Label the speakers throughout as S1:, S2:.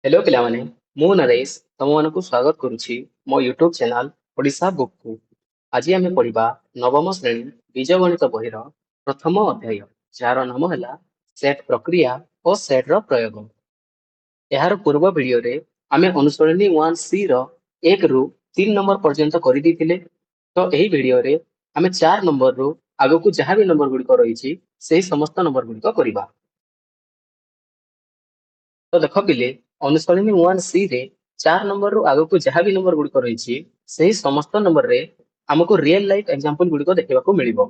S1: Hello पिलामाने मु नरेश तुमको स्वागत करुछि मो यूट्यूब चैनल ओडिशा बुक को। आज आम पढ़ा नवम श्रेणी बीजगणित बहिर प्रथम अध्याय जार नाम है सेट प्रक्रिया और सेट रो प्रयोग। यार पूर्व वीडियो रे आमे अनुसरणी 1C रो 1 रु 3 नंबर पर्यंत करि दिथिले। तो एही वीडियो रे आमे 4 नंबर रु आगो को जहाँ भी नंबर गुडी को रहिछि सेही समस्त नंबर गुडी को करिबा। तो देख पिले अनुसरणी 1C रे 4 नंबर रु आगो को जहाँ भी नंबर गुडी को रहिछि सेही समस्त नंबर रे हमको रियल लाइफ एग्जांपल गुडी को देखिबा को मिलिबो।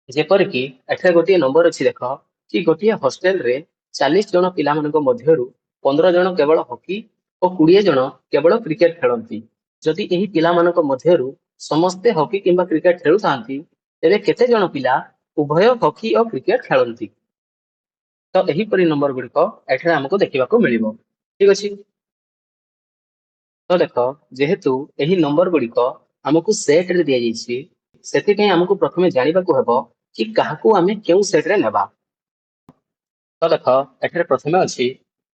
S1: जेपर कि एठे गोटे नंबर अछि देख कि गोटे हॉस्टल रे 40 जन पिला मानक मध्यरु 15 जन केवल हॉकी और 20 जन केवल क्रिकेट खेलंती। जदि एही पिला मानक मध्यरु समस्ते हॉकी किंबा क्रिकेट खेलु थांती तेबे केते जन पिला उभय हॉकी और क्रिकेट खेलंती। तो एही परि नंबर गुडी को एठे हमको देखिबा को मिलिबो। ठीक अछि। तो देख जेहेतु एही नंबर गुडी को हमको सेट रे दिया जाइछि सेति पय हमको प्रथमे जानिबा को हेबो कि काहाकू आमे केउ सेट रे नेबा। तो देख एठरे प्रथमे अछि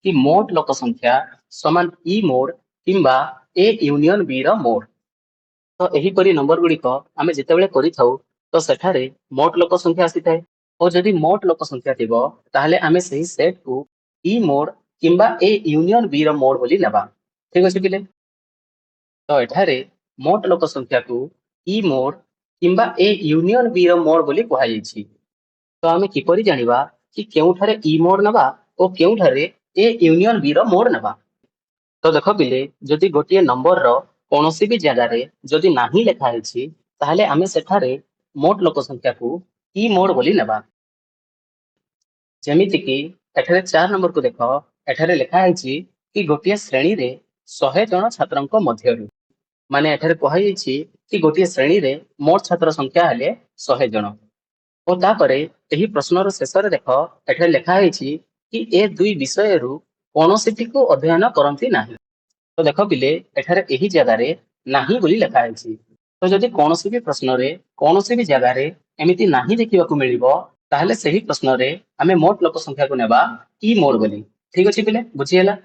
S1: कि मोट लोक संख्या समान ई मोड किंबा ए यूनियन बी रो मोड। तो एही परि नंबर गुडी को आमे जेतेबेले करिथाउ तो सेठारे मोट लोक संख्या आसीथाय और जदि मोट लोक संख्या थिबो ताहले आमे सही सेट को ई मोड किंबा ए यूनियन बी रो मोड बोली नेबा। ठीक अछि पिले। तो एठारे मोट लोक संख्या को ई मोड किंबा ए यूनियन बी रो मोड बोली कुहा जायछि। तो आमे किपरि जानिबा कि केउठारे ई मोड नबा और केउठारे ए यूनियन बी रो मोड नबा। तो देखो पिले जदि गोटे नंबर रो कोनोसी भी जगह रे जदि नाही लेखा हैछि ताहले आमे सेठारे मोट लोक संख्या को ई मोड बोली नेबा। जेमिति कि एठारे 4 नंबर को देखो एठारे लेखा हैछि कि गोटे श्रेणी रे 100 जन छात्रंक मध्यरु माने एठारे कुहा जायछि कि गोटे श्रेणी रे मोट छात्र संख्या हेले 100 जन। और तापरे एही प्रश्नर शेष रे देख एठारे लेखा हैछि कि ए दुई विषय रु कोनोसिटी को अध्ययन करंती नाही। तो देख पिले एठारे एही जगह रे नाही बोली लेखा हैछि। तो जदि कोनोसी भी प्रश्न रे कोनोसी भी जगह रे एमिति नाही देखिबा को मिलिबो ताहले सही प्रश्न रे हमें मोट लोक संख्या को नेबा ई मोड बोली। ठीक अछि पिले बुझी ହେଲା।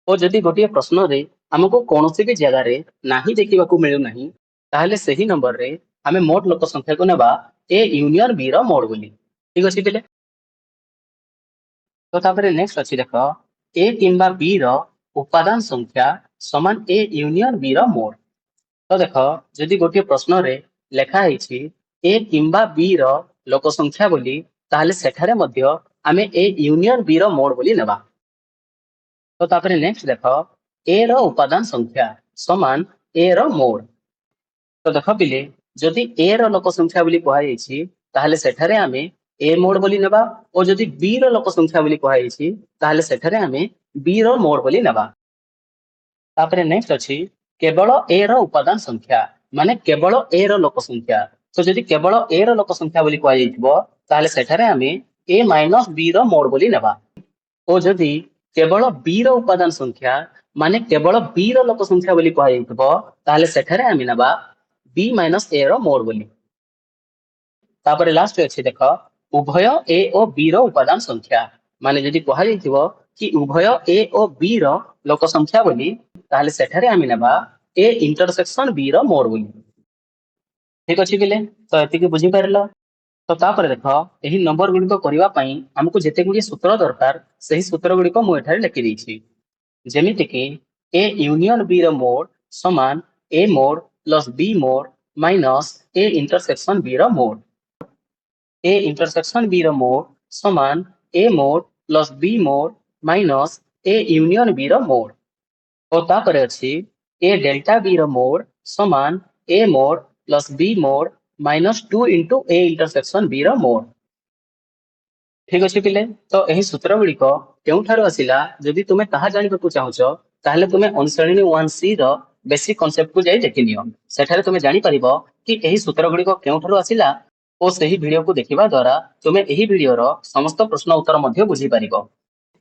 S1: और जदि गोटे प्रश्न रे हमको कोनोसी भी जगह रे नाही देखिबा को मिलु नाही ताहले सही नंबर रे हमें मोट लोक संख्या को नेबा ए यूनियन बी रो मोड बोली। ठीक अछि पिले। तो तापरे नेक्स्ट अछि देख ए किंबा बी रो उपादान संख्या समान ए यूनियन बी रो मोड। तो देख जदि गोटे प्रश्न रे लेखा हैछि ए किंबा बी रो लोक संख्या बोली ताहले सेठारे मध्य आमे ए यूनियन बी रो मोड बोली नेबा। तो तापरे नेक्स्ट देख ए रो उपादान संख्या समान ए रो मोड। तो देख पिले जदि ए रो लोक संख्या बोली कुहा जायछि ताहले सेठारे आमे ए मोड बोली नेबा और जदि बी रो लोक संख्या बोली कुहा जायछि ताहले सेठारे आमे बी रो मोड बोली नेबा। तापरे नेक्स्ट अछि केवल ए रो उपादान संख्या माने केवल ए रो लोक संख्या। तो जदि केवल ए रो लोक संख्या बोली कुहा जायथिबो ताहले सेठारे आमे ए माइनस बी रो मोड बोली नेबा। और जदि केवल बी रो उपादान संख्या माने केवल बी रो लोक संख्या बोली कुहा जायथिबो ताहले सेठारे आमे नेबा बी माइनस ए रो मोड बोली। तापरे लास्ट अछि देख उभय ए और बी रो उपादान संख्या माने जदि कुहा जायथिबो कि उभय ए और बी रो लोक संख्या बोली ताहले सेठारे आमे नेबा ए इंटरसेक्शन बी रो मोड बोली। ठीक अछि पिले। तो एति के बुझी पारलो। तो तापर देख एही नंबर गुडी को करिवा पई हमको जेते गुडी सूत्र दरकार सही सूत्र गुडी को मु एठारे लिखि दैछि। जेमिति कि ए यूनियन बी रो मोड समान A mod plus B mod minus A intersection B रो मोड। ए इंटरसेक्शन बी रो मोड समान A mod plus B mod minus A union B रो मोड। और तापर अछि ए डेल्टा बी रो मोड समान A mod plus B mod minus 2 into A intersection B रो मोड। ठीक अछि पिले। तो एही सूत्र गुडी को केउठारो आसिला जदि तुमे ताहा जानिबा को चाहूचो ताहले तुमे अनुसरणी 1C रो बेसिक कांसेप्ट को जाई देखिनियो। सेठारे तुमे जानि परिबो कि एही सूत्र गुडी को केउठारो आसिला ओ सही वीडियो को देखिबा द्वारा तुमे एही वीडियो रो समस्त प्रश्न उत्तर मध्ये बुझी परिबो।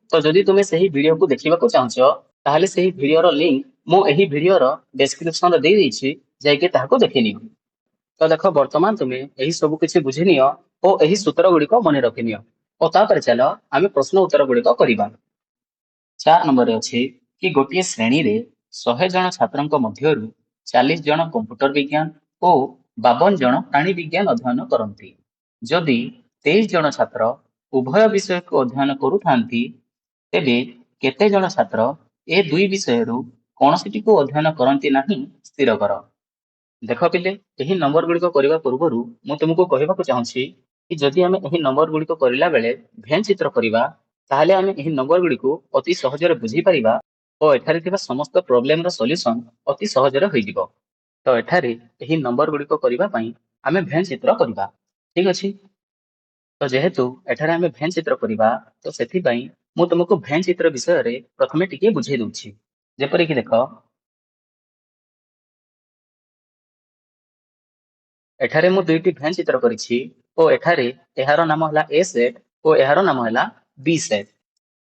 S1: तो जदि तुमे सही वीडियो को देखिबा को चाहूचो ताहले सही वीडियो रो लिंक मु एही वीडियो रो डिस्क्रिप्शन रे देई दैछि जाई के ताहाको देखिनियो। तो देखो वर्तमान तुमे एही सब किछि बुझिनियो ओ एही सूत्र गुडी को मने रखिनियो। और तापर चलो आमे प्रश्न उत्तर गुडी को करिबा। चार नंबर अच्छी कि गोटे श्रेणी रे 100 जन छात्रों मध्य 40 जन कंप्यूटर विज्ञान और 52 जन प्राणी विज्ञान अध्ययन करती। जदि 23 जन छात्र उभय विषय को अध्ययन करुथांती तेबे केते जन छात्र ए दुई विषय कौन सी को अध्ययन करती नहीं स्थिर कर। देख पिले यही नंबर गुड़िक करने पूर्व मु तुमको कहवाक चाहूँगी कि जदि आम यही नंबर गुड़िक करला बेले भेन चित्र करवा ताहले आम यही नंबर गुड़िक अति सहजरे बुझी पारिबा और एठारे थिबा समस्त प्रॉब्लम रो सॉल्यूशन अति सहजरे होई जिवो। तो एठारे यही नंबर गुड़िक करबा पई आमे भेन चित्र करबा। ठीक अछि। तो जेहेतु एठारे आमे भेन चित्र करबा तो सेथि पई मु तुमको भेन चित्र विषय रे प्रथमे टिके बुझेई दउछि। जेपरि कि देखो एठारे मु दुईटी भेन चित्र करिछि ओ एठारे एहार नाम हला ए सेट और एहार नाम हला बी सेट।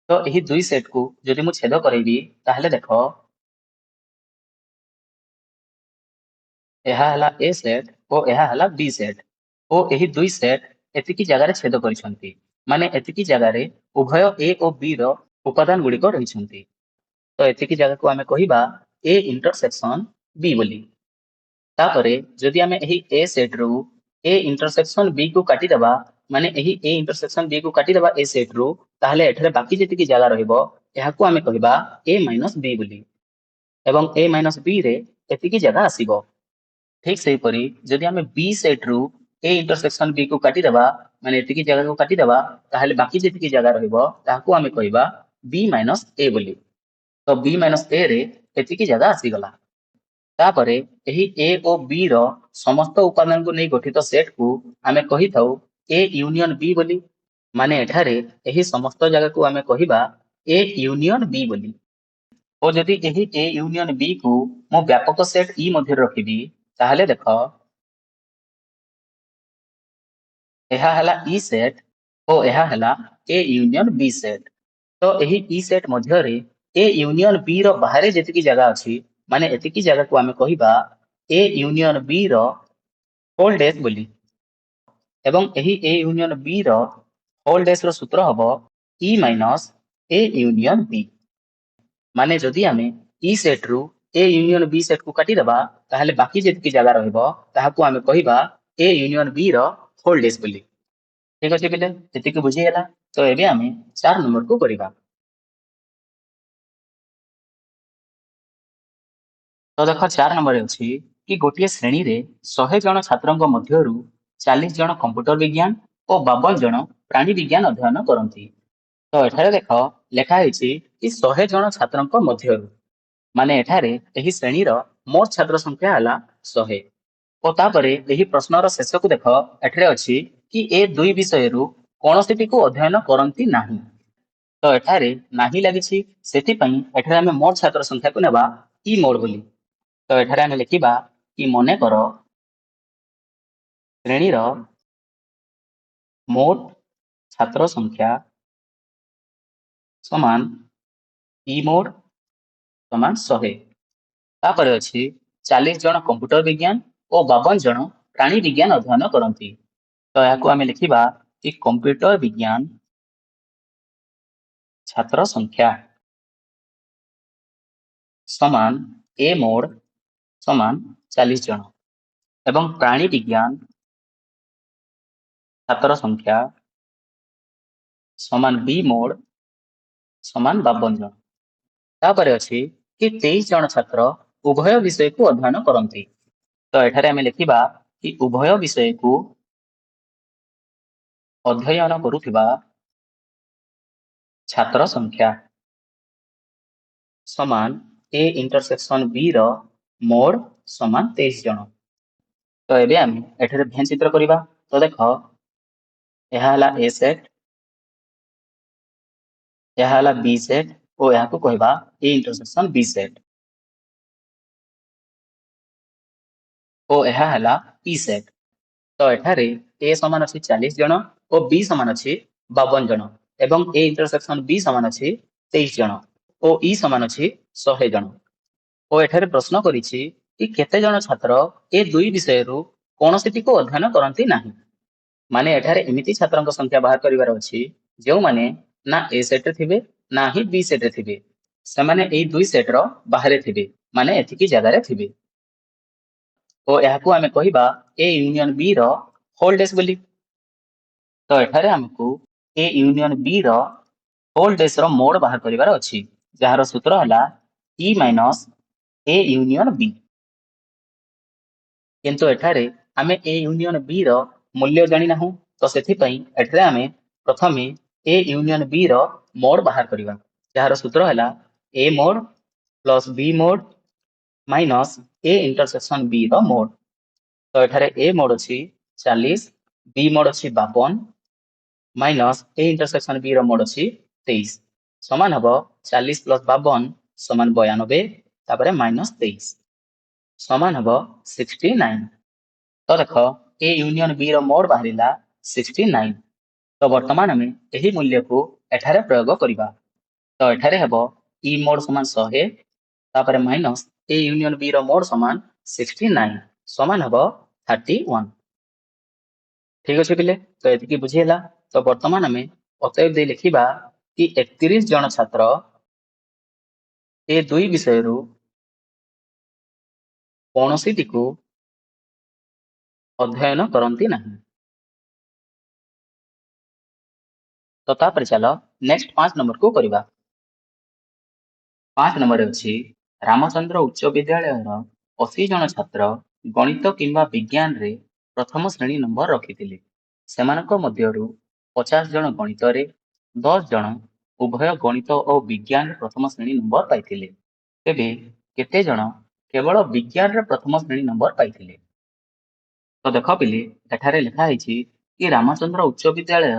S1: तो यही दुई सेट को जदि मु छेद करेबी ताहले देखो एहा हला ए सेट और एहा हला बी सेट और यही दुई सेट एतिकी जगह छेद करिसंती माने एतिकी जगह उभय ए और बी रो उपादान गुड़िक रहिसंती। तो एतिकी जगह को आमे कहिबा ए इंटरसेक्शन बी बोली। तापरे जदि आमे एही ए सेट रू ए इंटरसेक्शन बी को काटी दबा माने एही ए इंटरसेक्शन बी को काटी दबा ए सेट रू ताहले एठारे बाकी जेतिकी जगह रहिबो एहाकू आमे कहिबा ए माइनस बी बोली एवं ए माइनस बी रे एतिकी जगह आसीबो। ठीक सेही परी जदि आमे बी सेट रू ए इंटरसेक्शन बी को काटी दबा माने एतिकी जगह को काटी दबा ताहले बाकी जेतिकी जगह रहिबो ताहाकू आमे कहिबा बी माइनस ए बोली। तो बी माइनस ए रे एतिकी जगह आसीगला। तापरे एही ए और बी रो समस्त उपादान को नहीं गठित सेट को आमे कहि थाउ ए यूनियन बी बोली। माने एठारे एही समस्त जगह को आमे कहिबा ए यूनियन बी बोली। और जदि एही ए यूनियन बी को मो व्यापक सेट ई मध्य रखिबी ताहले देखो एहा हला ई सेट और एहा हला ए यूनियन बी सेट। तो एही ई सेट मध्य रे ए यूनियन बी रो बाहरे जेतिकी जगह अछि माने एतिकी जगह को आमे कहिबा ए यूनियन बी रो होल डैश बोली एवं एही ए यूनियन बी रो होल डैश रो सूत्र हबो E minus A union B. माने जदि आमे ई सेट रू ए यूनियन बी सेट को काटी दबा ताहले बाकी जेतिकी जगह रहइबो ताहाकू आमे कहिबा ए यूनियन बी रो होल डैश बोली। ठीक अछि पिले एतिकी बुझी गेला। तो एबे आमे 4 नंबर को करिबा। तो देखो 4 नंबर अच्छी कि गोटे श्रेणी रे 100 जन छात्रों मध्य 40 जन कंप्यूटर विज्ञान और 52 जन प्राणी विज्ञान अध्ययन करती। तो एठारे देख लेखा है कि 100 जन छात्रों मध्य माने एठारे एही श्रेणी रो मोट छात्र संख्या हला 100 और तापरे एही प्रश्नर शेष को देख एठारे अछि कि ए दुई विषय कौनसी को अध्ययन करती नाही। तो एठारे नाही लागिछि सेति पई एठारे हमें मोट छात्र संख्या को नेबा ई मोड बोली। तो एठारे हमें लिखिबा कि मने करो श्रेणी रो मोट छात्र संख्या समान ई मोड समान 100। तापर अछि 40 जन कंप्यूटर विज्ञान और 52 जन प्राणी विज्ञान अध्ययन करती। तो याकू आमे लिखिबा कि कंप्यूटर विज्ञान छात्र संख्या समान ए मोड समान 40 जन एवं प्राणी विज्ञान छात्र संख्या समान बी मोड समान 52 जन। तापर अछि कि 23 जन छात्र उभय विषय को अध्ययन करती। तो एठारे हमें लिखिबा कि उभय विषय को अध्ययन करुथिबा छात्र संख्या समान ए इंटरसेक्शन बी रो मोड समान 23 जन। तो एबे आमे एठारे भेन चित्र करिबा। तो देखो एहा हला ए सेट एहा हला बी सेट और एहा को कहबा ए इंटरसेक्शन बी सेट और एहा हला ई सेट। तो एठारे ए समान अछि 40 जन और बी समान अछि 52 जन एवं ए इंटरसेक्शन बी समान अछि 23 जन और ई समान अछि 100 जन। और एठारे प्रश्न करिछि कि केते जन छात्र ए दुई विषय कौनसी को अध्ययन करती नाही। माने एठारे एमिति छात्रंक संख्या बाहर करिवार अछि जो माने ना ए सेट रे थिबे ना ही बी सेट रे थिबे सेमाने एई दुई सेट रो बाहरे थिबे माने एथिकी जगह रे थिबे तो एहाकू आमे कहिबा ए यूनियन बी रो होल डेस बोली तो एठारे हमकू ए यूनियन बी रो होल डेस रो मोड बाहर करिवार अछि जहार सूत्र हला E minus A union B किंतु एठारे आमे ए यूनियन बी रो मूल्य जानि नाहु तो सेथि पई एठारे आमे प्रथमे ए यूनियन बी रो मोड बाहर करिवा जहार सूत्र हला A mod plus B mod minus A intersection B रो मोड तो एठारे ए मोड अछि 40 बी मोड अछि 52 माइनस ए इंटरसेक्शन बी रो मोड अछि 23 समान हबो 40 प्लस 52 समान 92 तापरे माइनस 23 समान हबो 69 तो देख ए यूनियन बी रो मोड बाहरिला 69 तो वर्तमान आमे एही मूल्य को एठारे प्रयोग करिबा तो एठारे हबो ई मोड समान 100 तापरे माइनस ए यूनियन बी रो मोड समान 69 समान हबो 31 ठीक अछि पिले तो एतिकी बुझियला तो वर्तमान आमे अतएव दे लिखिबा कि 31 जन छात्र ए दुई विषय रु कौनसी टिकु अध्ययन करंती नहीं तो तापर चलो नेक्स्ट 5 नंबर को करिबा 5 नंबर अछि रामचंद्र उच्च विद्यालय 80 जन छात्र गणित किंबा विज्ञान रे प्रथम श्रेणी नंबर रखिथिले सेमानक मध्यरु 50 जन गणित रे 10 जन उभय गणित और विज्ञान रे प्रथम श्रेणी नंबर पाइथिले तेबे केते जन केवल विज्ञान रे प्रथम श्रेणी नंबर पाइथिले तो देख पिले एठारे लिखा है कि रामचंद्र उच्च विद्यालय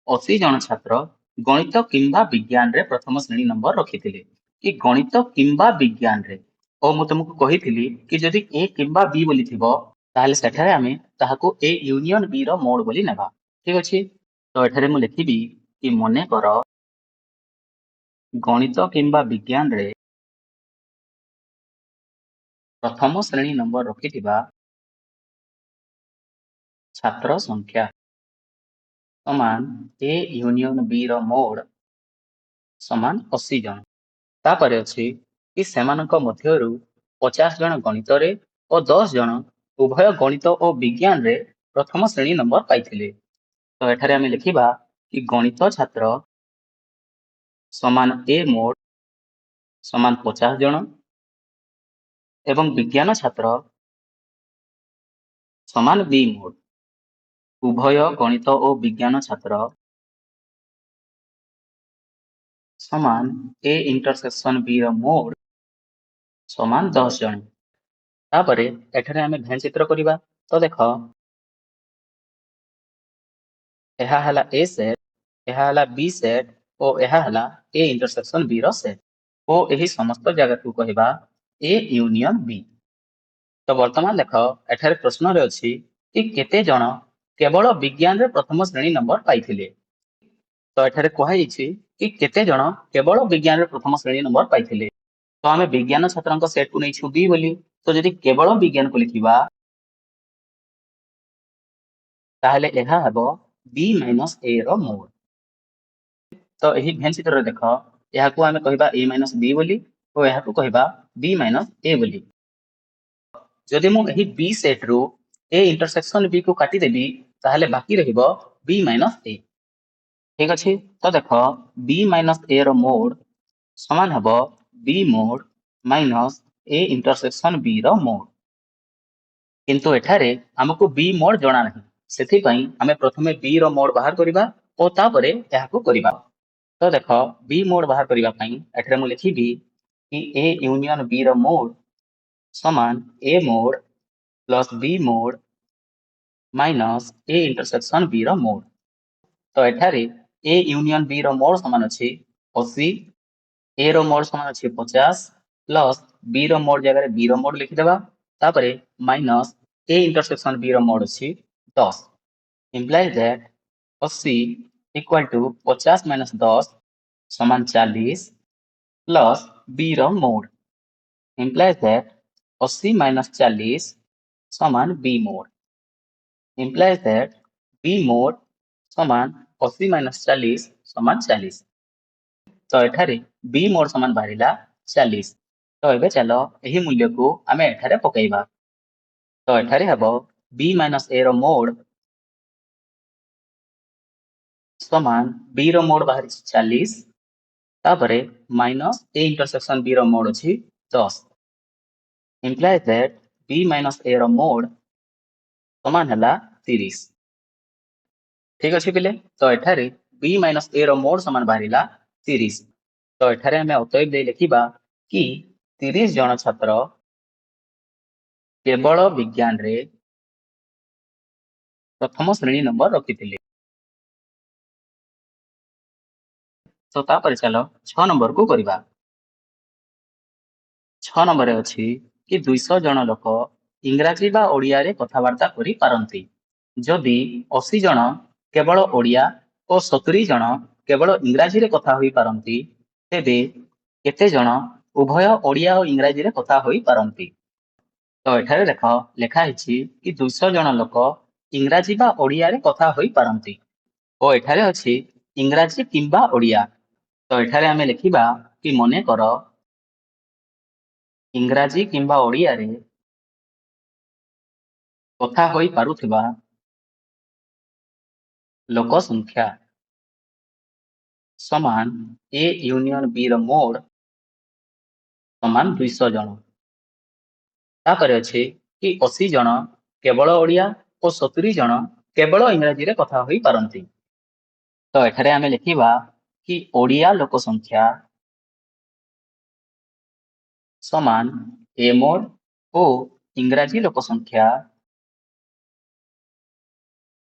S1: 80 जन छात्र गणित किंबा विज्ञान रे प्रथम श्रेणी नंबर रखिथिले कि गणित किंबा विज्ञान रे ओ मु तुमको कहिथिली कि जदि ए किंबा बी बोली थिबो ताहले सेठारे आमे ताहाको ए यूनियन बी रो मोड बोली नेबा ठीक अछि तो एठारे मु लिखिबी कि मने कर गणित किंबा विज्ञान रे प्रथम श्रेणी नंबर रखिथिबा छात्र संख्या समान ए यूनियन बी रो मोड समान 80 जन तापरे अछि कि सेमानक मध्यरु 50 जन गणित रे और 10 जन उभय गणित और विज्ञान रे प्रथम श्रेणी नंबर पाइथिले तो एठारे आमे लिखिबा कि गणित छात्र समान ए मोड समान 50 जन एवं विज्ञान छात्र समान बी मोड उभय गणित और विज्ञान छात्र समान ए इंटरसेक्शन बी रो मोड समान 10 जन तापरे एठारे आमे भेन चित्र करिबा तो देख एहा हला ए सेट एहा हला बी सेट और एहा हला ए इंटरसेक्शन बी रो सेट ओ एही समस्त जगह को कहिबा ए यूनियन बी तो वर्तमान देख एठारे प्रश्न रे अछि कि केते जण केवल विज्ञान रे प्रथम श्रेणी नंबर पाइथिले तो एठारे कहै छि कि केते जण केवल विज्ञान रे प्रथम श्रेणी नंबर पाइथिले तो आमे विज्ञान छात्रंक सेट को नै छु बी बोली तो जदि केवल विज्ञान को लिखिबा ताहले एहा हबो बी माइनस ए रो मोड तो एही भेन चित्र रे देख एहा को आमे कहिबा a माइनस b बोली और एहा को कहिबा b माइनस a बोली जदि मु एही b सेट रो a इंटरसेक्शन b को काटी देबी ताहले बाकी रहिबो b माइनस a ठीक अछि तो देख b माइनस a रो मोड समान हबो b mod minus a intersection b रो मोड किंतु एठारे हमको b मोड जणा नाही सेथि पई हमें प्रथमे b रो मोड बाहर करिबा और तापरे एहा को करिबा तो देख बी मोड बाहर करिबा पई एठरे मु लिखिबी कि ए यूनियन बी रो मोड समान A mod plus B mod minus A intersection B रो मोड तो एठारे ए यूनियन बी रो मोड समान अछि 80 ए रो मोड समान अछि 50 प्लस बी रो मोड जगह बी रो मोड लिखि देबा तापरे माइनस ए इंटरसेक्शन बी रो मोड अछि 10 implies that 80 equal to 50 minus 10 समान 40 प्लस बी रो मोड implies that 80 माइनस 40 समान B mod implies that B mod समान 80 माइनस 40 समान 40। तो एठारे बी मोड समान बाहरिला 40। तो एबे चलो एही मूल्य को आमे एठारे पकेइबा। तो एठारे हबो बी माइनस ए रो मोड समान बी रो मोड बाहरी 40 तापरे माइनस ए इंटरसेक्शन बी रो मोड अछि 10 implies that b minus a रो मोड समान हला 30। ठीक अछि पिले। तो एठारे b माइनस a रो मोड समान बाहरिला 30। तो एठारे हमें अतएव दे लिखिबा कि 30 जन छात्र केवल विज्ञान रे प्रथम श्रेणी नंबर रखिथिले। तो तापर चलो 6 नंबर को करिबा। 6 नंबर रे अछि कि 200 जन लोक इंग्राजी बा ओडिया रे कथावार्ता करि पारंती। जदि 80 जन केवल ओडिया और 70 जन केवल इंग्राजी रे कथा होई पारंती तेबे केते जन उभय ओडिया और इंग्राजी रे कथा होई पारंती। तो एठारे देखो लेखा हिची कि 200 जन लोक इंग्राजी बा ओडिया रे कथा होई पारंती ओ एठारे अछि इंग्राजी किंबा ओडिया। तो एठारे हमें लिखिबा कि मने करो इंग्राजी किंबा ओडिया रे कथा होई पारुथिबा लोक संख्या समान ए यूनियन बी रो मोड समान 200 जन। तापरे अछि कि 80 जन केवल ओडिया और 70 जन केवल इंग्राजी रे कथा होई पारंती। तो एठारे हमें लिखिबा कि ओडिया लोक संख्या समान ए मोड ओ इंग्राजी लोक संख्या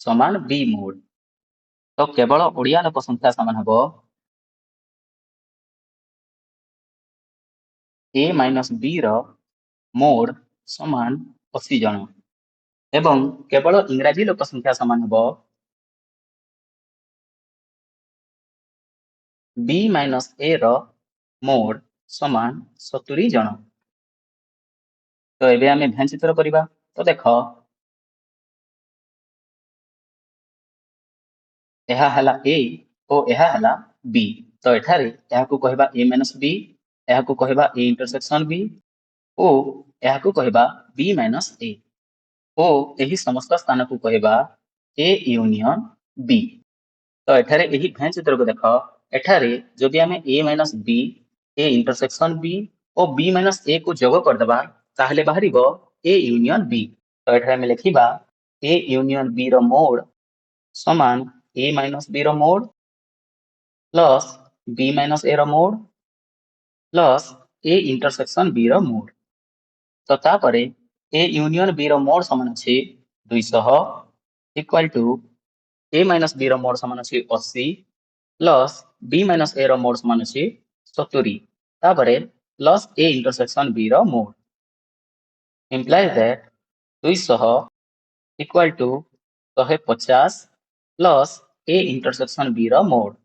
S1: समान बी मोड। तो केवल ओडिया लोक संख्या समान हबो ए माइनस बी रो मोड समान 80 जन एवं केवल इंग्राजी लोक संख्या समान हबो बी माइनस ए रो मोड समान 70 जन। तो एबे हमें भ्यान चित्र करिबा। तो देखो एहा हला ए ओ एहा हला बी। तो एठारे एहा को कहबा ए माइनस बी एहा को कहबा ए इंटरसेक्शन बी ओ एहा को कहबा बी माइनस ए ओ एही समस्त स्थान को कहबा ए यूनियन बी। तो एठारे एही भ्यान चित्र को देखो एठारे जदि हमें A minus B A intersection B और बी माइनस ए को जोग कर देबा ताहले बाहरिबो ए यूनियन बी। तो एठारे हमें लिखिबा ए यूनियन बी रो मोड समान ए माइनस बी रो mod plus B minus A रो mod plus A intersection B रो मोड। तो तापरे ए यूनियन बी रो मोड समान अछि 200 equal to A minus B रो मोड समान अछि 80 प्लस बी माइनस ए रो मोड समान अछि 70 तापरे प्लस ए इंटरसेक्शन बी रो mod implies that 200 equal to 150 plus A intersection B रो मोड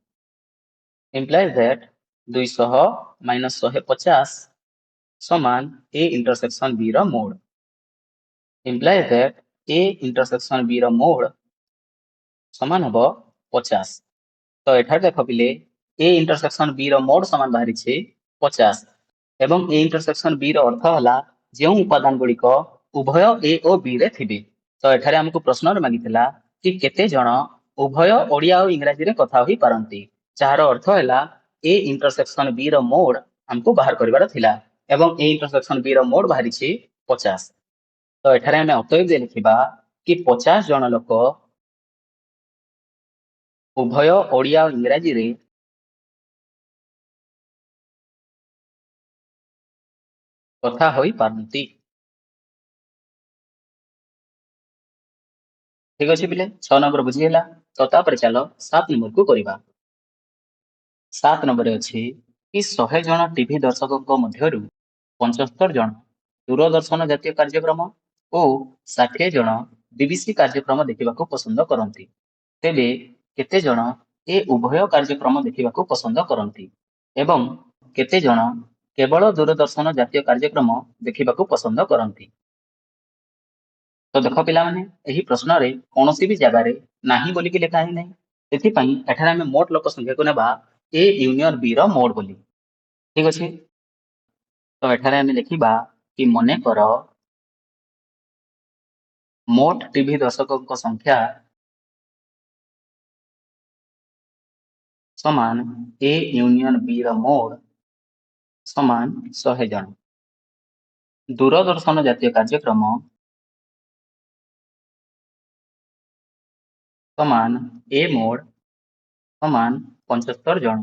S1: implies that 200 माइनस 150 समान ए इंटरसेक्शन बी रो mod implies that A intersection B रो mod समान हबो 50। तो एठार देख पिले ए इंटरसेक्शन बी रो मोड समान बाहरी छे 50 एवं ए इंटरसेक्शन बी रो अर्थ हला जेउ उपादान गुडी को उभय ए ओ बी रे थिबे। तो एठारे हमको प्रश्न रे मागितला कि केते जण उभय ओडिया और इंग्रजी रे कथा होई पारंती जार अर्थ हला ए इंटरसेक्शन बी रो मोड हमको बाहर करिवार थिला एवं ए इंटरसेक्शन बी रो मोड बाहरी छे 50। तो एठारे हमें अतएव दे लिखिबा कि 50 जण लोक उभय ओडिया और इंग्रजी रे कथा होई पारंती। ठीक अछि पिले 6 नंबर बुझी गेला। तो तापर चलो 7 नंबर को करिबा। 7 नंबर रे अछि कि 100 जण टीवी दर्शकक मध्यरु 75 जण दूरदर्शन जातीय कार्यक्रम ओ 60 जण बीबीसी कार्यक्रम देखिबाको पसंद करंती तेबे केते जण ए उभय कार्यक्रम देखिबाको पसंद करंती एवं केते जण केवल दूरदर्शन जातीय कार्यक्रम देखिबाको पसंद करंती। तो देख पिला माने एही प्रश्न रे कोनोसी भी जगह रे नाही बोली के लेखा ही नहीं ସେଥିପାଇଁ ଏଠାରେ ଆମେ ମୋଟ ଲୋକ ସଂଖ୍ୟାକୁ ନେବା A ୟୁନିୟନ B ର ମୋଟ ବୋଲି। ଠିକ ଅଛି, ତ ଏଠାରେ ଆମେ ଲେଖିବା କି ମନେକର ମୋଟ ଟିଭି ଦର୍ଶକଙ୍କ ସଂଖ୍ୟା ସମାନ A ୟୁନିୟନ B ର ମୋଟ ସମାନ 100 ଜଣ। ଦୂରଦର୍ଶନ ଜାତୀୟ କାର୍ଯ୍ୟକ୍ରମ ସମାନ A ମୋଡ ସମାନ 75 ଜଣ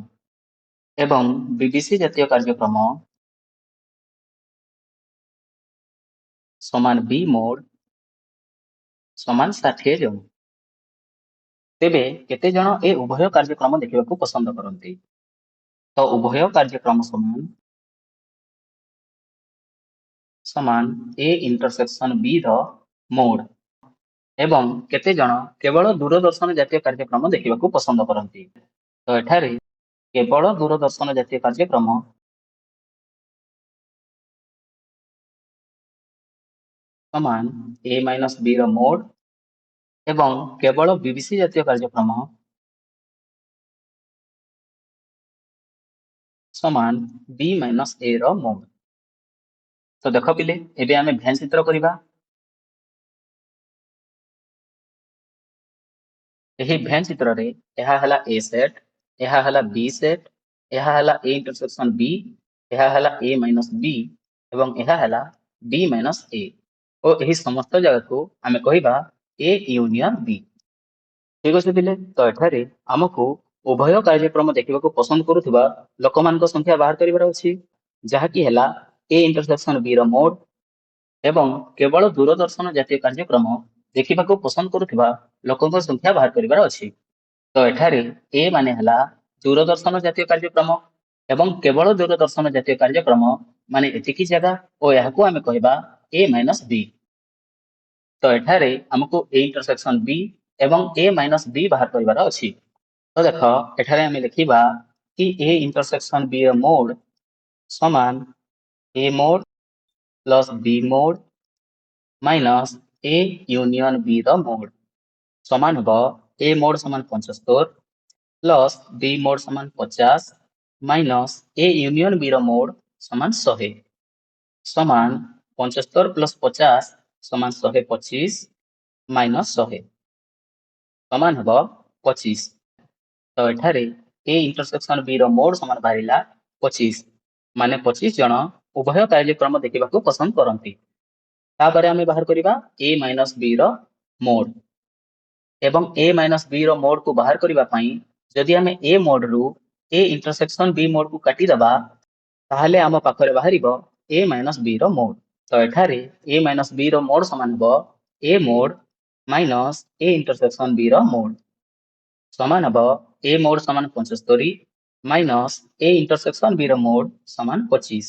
S1: ଏବଂ BBC ଜାତୀୟ କାର୍ଯ୍ୟକ୍ରମ ସମାନ B ମୋଡ ସମାନ 60 ଜଣ। ତେବେ କେତେ ଜଣ ଏ ଉଭୟ କାର୍ଯ୍ୟକ୍ରମ ଦେଖିବାକୁ ପସନ୍ଦ କରନ୍ତି? ତ ଉଭୟ କାର୍ଯ୍ୟକ୍ରମ ସମାନ A ଇଣ୍ଟରସେକ୍ସନ B ର ମୋଡ ଏବଂ କେତେ ଜଣ କେବଳ ଦୂରଦର୍ଶନ ଜାତୀୟ କାର୍ଯ୍ୟକ୍ରମ ଦେଖିବାକୁ ପସନ୍ଦ କରନ୍ତି? ତ ଏଠାରେ କେବଳ ଦୂରଦର୍ଶନ ଜାତୀୟ କାର୍ଯ୍ୟକ୍ରମ ସମାନ A ମାଇନସ B ର ମୋଡ ଏବଂ କେବଳ BBC ଜାତୀୟ କାର୍ଯ୍ୟକ୍ରମ ସମାନ B ମାଇନସ A ର ମୋଡ। ତ ଦେଖ ପିଲେ, ଏବେ ଆମେ ଭେନ ଚିତ୍ର କରିବା। ଏହି ଭେନ ଚିତ୍ରରେ ଏହା ହେଲା A ସେଟ, ଏହା ହେଲା B ସେଟ, ଏହା ହେଲା A ଇଣ୍ଟରସେକ୍ସନ B, ଏହା ହେଲା A ମାଇନସ B ଏବଂ ଏହା ହେଲା B ମାଇନସ A ଓ ଏହି ସମସ୍ତ ଜାଗାକୁ ଆମେ କହିବା A ୟୁନିୟନ B। ଠିକ ଅଛି ପିଲେ, ତ ଏଠାରେ ଆମକୁ ଉଭୟ କାର୍ଯ୍ୟକ୍ରମ ଦେଖିବାକୁ ପସନ୍ଦ କରୁଥିବା ଲୋକମାନଙ୍କ ସଂଖ୍ୟା ବାହାର କରିବାର ଅଛି, ଯାହାକି ହେଲା A ଇଣ୍ଟରସେକ୍ସନ B ର ମୋଡ ଏବଂ କେବଳ ଦୂରଦର୍ଶନ ଜାତୀୟ କାର୍ଯ୍ୟକ୍ରମ ଦେଖିବାକୁ ପସନ୍ଦ କରୁଥିବା ଲୋକଙ୍କ ସଂଖ୍ୟା ବାହାର କରିବାର ଅଛି। ତ ଏଠାରେ A ମାନେ ହେଲା ଦୂରଦର୍ଶନ ଜାତୀୟ କାର୍ଯ୍ୟକ୍ରମ ଏବଂ କେବଳ ଦୂରଦର୍ଶନ ଜାତୀୟ କାର୍ଯ୍ୟକ୍ରମ ମାନେ ଏତିକି ଜାଗା ଓ ଏହାକୁ ଆମେ କହିବା A ମାଇନସ B। ତ ଏଠାରେ ଆମକୁ A ଇଣ୍ଟରସେକ୍ସନ B ଏବଂ A ମାଇନସ B ବାହାର କରିବାର ଅଛି। ତ ଦେଖ, ଏଠାରେ ଆମେ ଲେଖିବା କି A ଇଣ୍ଟରସେକ୍ସନ B ର ମୋଡ ସମାନ A Mod plus B Mod minus A union B ର ମୋଡ ସମାନ ହେବ A ମୋଡ ସମାନ 75 ପ୍ଲସ B ମୋଡ ସମାନ 50 ମାଇନସ A ୟୁନିୟନ B ର ମୋଡ ସମାନ 100 ସମାନ 75 ପ୍ଲସ 50 ସମାନ 125 ମାଇନସ 100 ସମାନ ହେବ 25। ତ ଏଠାରେ A ଇଣ୍ଟରସେକ୍ସନ B ର ମୋଡ ସମାନ ବାହାରିଲା 25, ମାନେ 25 ଜଣ ଉଭୟ କାର୍ଯ୍ୟକ୍ରମ ଦେଖିବାକୁ ପସନ୍ଦ କରନ୍ତି। ତାପରେ ଆମେ ବାହାର କରିବା A ମାଇନସ B ର ମୋଡ ଏବଂ A ମାଇନସ B ର ମୋଡ କୁ ବାହାର କରିବା ପାଇଁ ଯଦି ଆମେ A ମୋଡ ରୁ A ଇଣ୍ଟରସେକ୍ସନ B ମୋଡ କୁ କାଟିଦେବା ତାହେଲେ ଆମ ପାଖରେ ବାହାରିବ A ମାଇନସ B ର ମୋଡ। ତ ଏଠାରେ A ମାଇନସ B ର ମୋଡ ସମାନ ହେବ A Mod minus A intersection B ର ମୋଡ ସମାନ ହେବ A ମୋଡ ସମାନ 75 ମାଇନସ A ଇଣ୍ଟରସେକ୍ସନ B ର ମୋଡ ସମାନ 25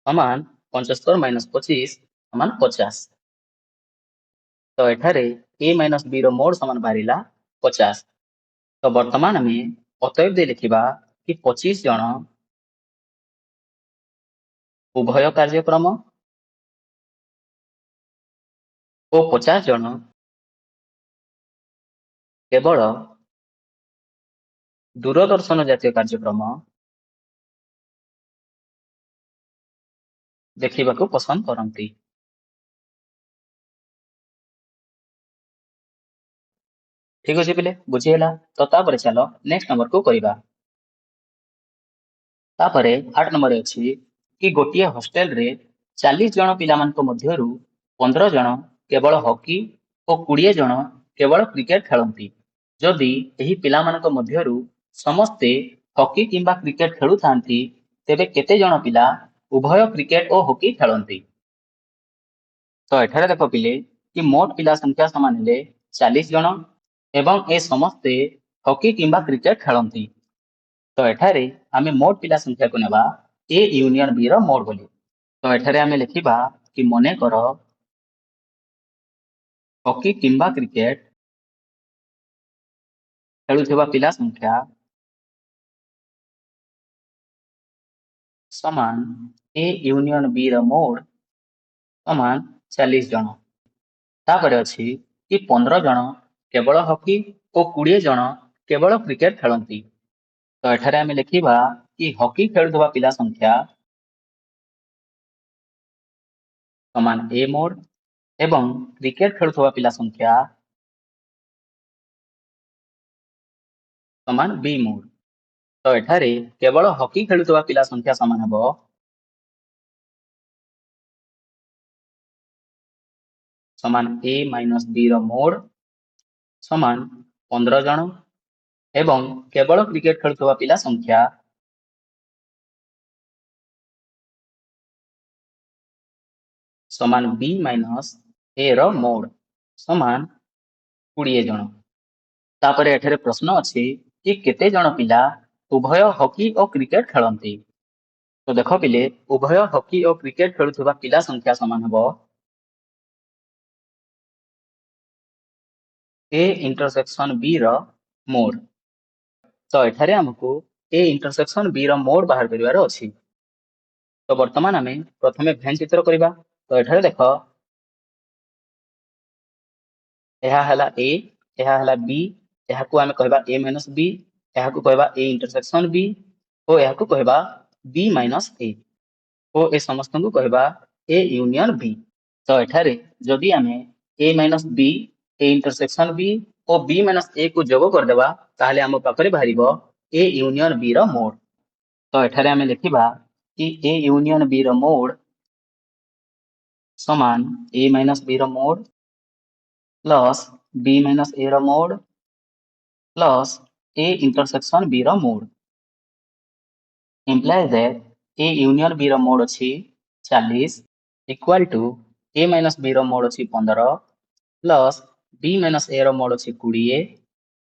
S1: ସମାନ 75 ମାଇନସ 25 ସମାନ 50। ତ ଏଠାରେ A ମାଇନସ B ର ମୋଡ ସମାନ ବାହାରିଲା 50। ତ ବର୍ତ୍ତମାନ ଆମେ ଅତଏବ ଦେଇ ଲେଖିବା କି 25 ଜଣ ଉଭୟ କାର୍ଯ୍ୟକ୍ରମ ଓ 50 ଜଣ କେବଳ ଦୂରଦର୍ଶନ ଜାତୀୟ କାର୍ଯ୍ୟକ୍ରମ ଦେଖିବାକୁ ପସନ୍ଦ କରନ୍ତି। ଠିକ ଅଛି ପିଲେ, ବୁଝିହେଲା। ତ ତାପରେ ଚାଲ ନେକ୍ସଟ ନମ୍ବରକୁ କରିବା। ତାପରେ 8 ନମ୍ବରରେ ଅଛି କି ଗୋଟିଏ ହଷ୍ଟେଲରେ 40 ଜଣ ପିଲାମାନଙ୍କ ମଧ୍ୟରୁ 15 ଜଣ କେବଳ ହକି ଓ 20 ଜଣ କେବଳ କ୍ରିକେଟ ଖେଳନ୍ତି। ଯଦି ଏହି ପିଲାମାନଙ୍କ ମଧ୍ୟରୁ ସମସ୍ତେ ହକି କିମ୍ବା କ୍ରିକେଟ ଖେଳୁଥାନ୍ତି ତେବେ କେତେ ଜଣ ପିଲା ଉଭୟ କ୍ରିକେଟ ଓ ହକି ଖେଳନ୍ତି? ତ ଏଠାରେ ଦେଖ ପିଲେ କି ମୋଟ ପିଲା ସଂଖ୍ୟା ସମାନ ହେଲେ 40 ଜଣ ଏବଂ ଏ ସମସ୍ତେ ହକି କିମ୍ବା କ୍ରିକେଟ ଖେଳନ୍ତି। ତ ଏଠାରେ ଆମେ ମୋଟ ପିଲା ସଂଖ୍ୟାକୁ ନେବା A ୟୁନିୟନ B ର ମୋଟ ବୋଲି। ତ ଏଠାରେ ଆମେ ଲେଖିବା କି ମନେକର ହକି କିମ୍ବା କ୍ରିକେଟ ଖେଳୁଥିବା ପିଲା ସଂଖ୍ୟା ସମାନ A ୟୁନିୟନ B ର ମୋଟ ସମାନ 40 ଜଣ। ତାପରେ ଅଛି କି 15 ଜଣ କେବଳ ହକି ଓ 20 ଜଣ କେବଳ କ୍ରିକେଟ ଖେଳନ୍ତି। ତ ଏଠାରେ ଆମେ ଲେଖିବା କି ହକି ଖେଳୁଥିବା ପିଲା ସଂଖ୍ୟା ସମାନ A ମୋଡ ଏବଂ କ୍ରିକେଟ ଖେଳୁଥିବା ପିଲା ସଂଖ୍ୟା ସମାନ B ମୋଡ। ତ ଏଠାରେ କେବଳ ହକି ଖେଳୁଥିବା ପିଲା ସଂଖ୍ୟା ସମାନ ହେବ ସମାନ A ମାଇନସ୍ B ର ମୋଡ ସମାନ 15 ଜଣ ଏବଂ କେବଳ କ୍ରିକେଟ ଖେଳୁଥିବା ପିଲା ସଂଖ୍ୟା ସମାନ B ମାଇନସ୍ A ର ମୋଡ ସମାନ 20 ଜଣ। ତାପରେ ଏଠାରେ ପ୍ରଶ୍ନ ଅଛି କି କେତେ ଜଣ ପିଲା ଉଭୟ ହକି ଓ କ୍ରିକେଟ ଖେଳନ୍ତି। ତ ଦେଖ ପିଲେ, ଉଭୟ ହକି ଓ କ୍ରିକେଟ ଖେଳୁଥିବା ପିଲା ସଂଖ୍ୟା ସମାନ ହେବ A ଇଣ୍ଟରସେକ୍ସନ B ର ମୋଡ। ତ ଏଠାରେ ଆମକୁ A ଇଣ୍ଟରସେକ୍ସନ B ର ମୋଡ ବାହାର କରିବାର ଅଛି। ତ ବର୍ତ୍ତମାନ ଆମେ ପ୍ରଥମେ ଭେନ୍ ଚିତ୍ର କରିବା। ତ ଏଠାରେ ଦେଖ, ଏହା ହେଲା A, ଏହା ହେଲା B, ଏହାକୁ ଆମେ କହିବା A ମାଇନସ୍ B, ଏହାକୁ କହିବା A ଇଣ୍ଟରସେକ୍ସନ B ଓ ଏହାକୁ କହିବା B ମାଇନସ୍ A ଓ ଏ ସମସ୍ତଙ୍କୁ କହିବା A ୟୁନିୟନ B। ତ ଏଠାରେ ଯଦି ଆମେ A minus B, A intersection B O B minus A କୁ ଯୋଗ କରିଦେବା ତାହେଲେ ଆମ ପାଖରେ ବାହାରିବ A ୟୁନିୟନ B ର ମୋଡ। ତ ଏଠାରେ ଆମେ ଲେଖିବା କି A ୟୁନିୟନ B ର ମୋଡ ସମାନ A ମାଇନସ୍ B ର ମୋଡ ପ୍ଲସ୍ B ମାଇନସ୍ A ର ମୋଡ ପ୍ଲସ୍ A ଇଣ୍ଟରସେକ୍ସନ B ର ମୋଡ। implies that A union B ର ମୋଡ ଅଛି 40 equal to A minus B ର ମୋଡ ଅଛି 15 ପ୍ଲସ୍ B ମାଇନସ୍ A ର ମୋଡ ଅଛି 20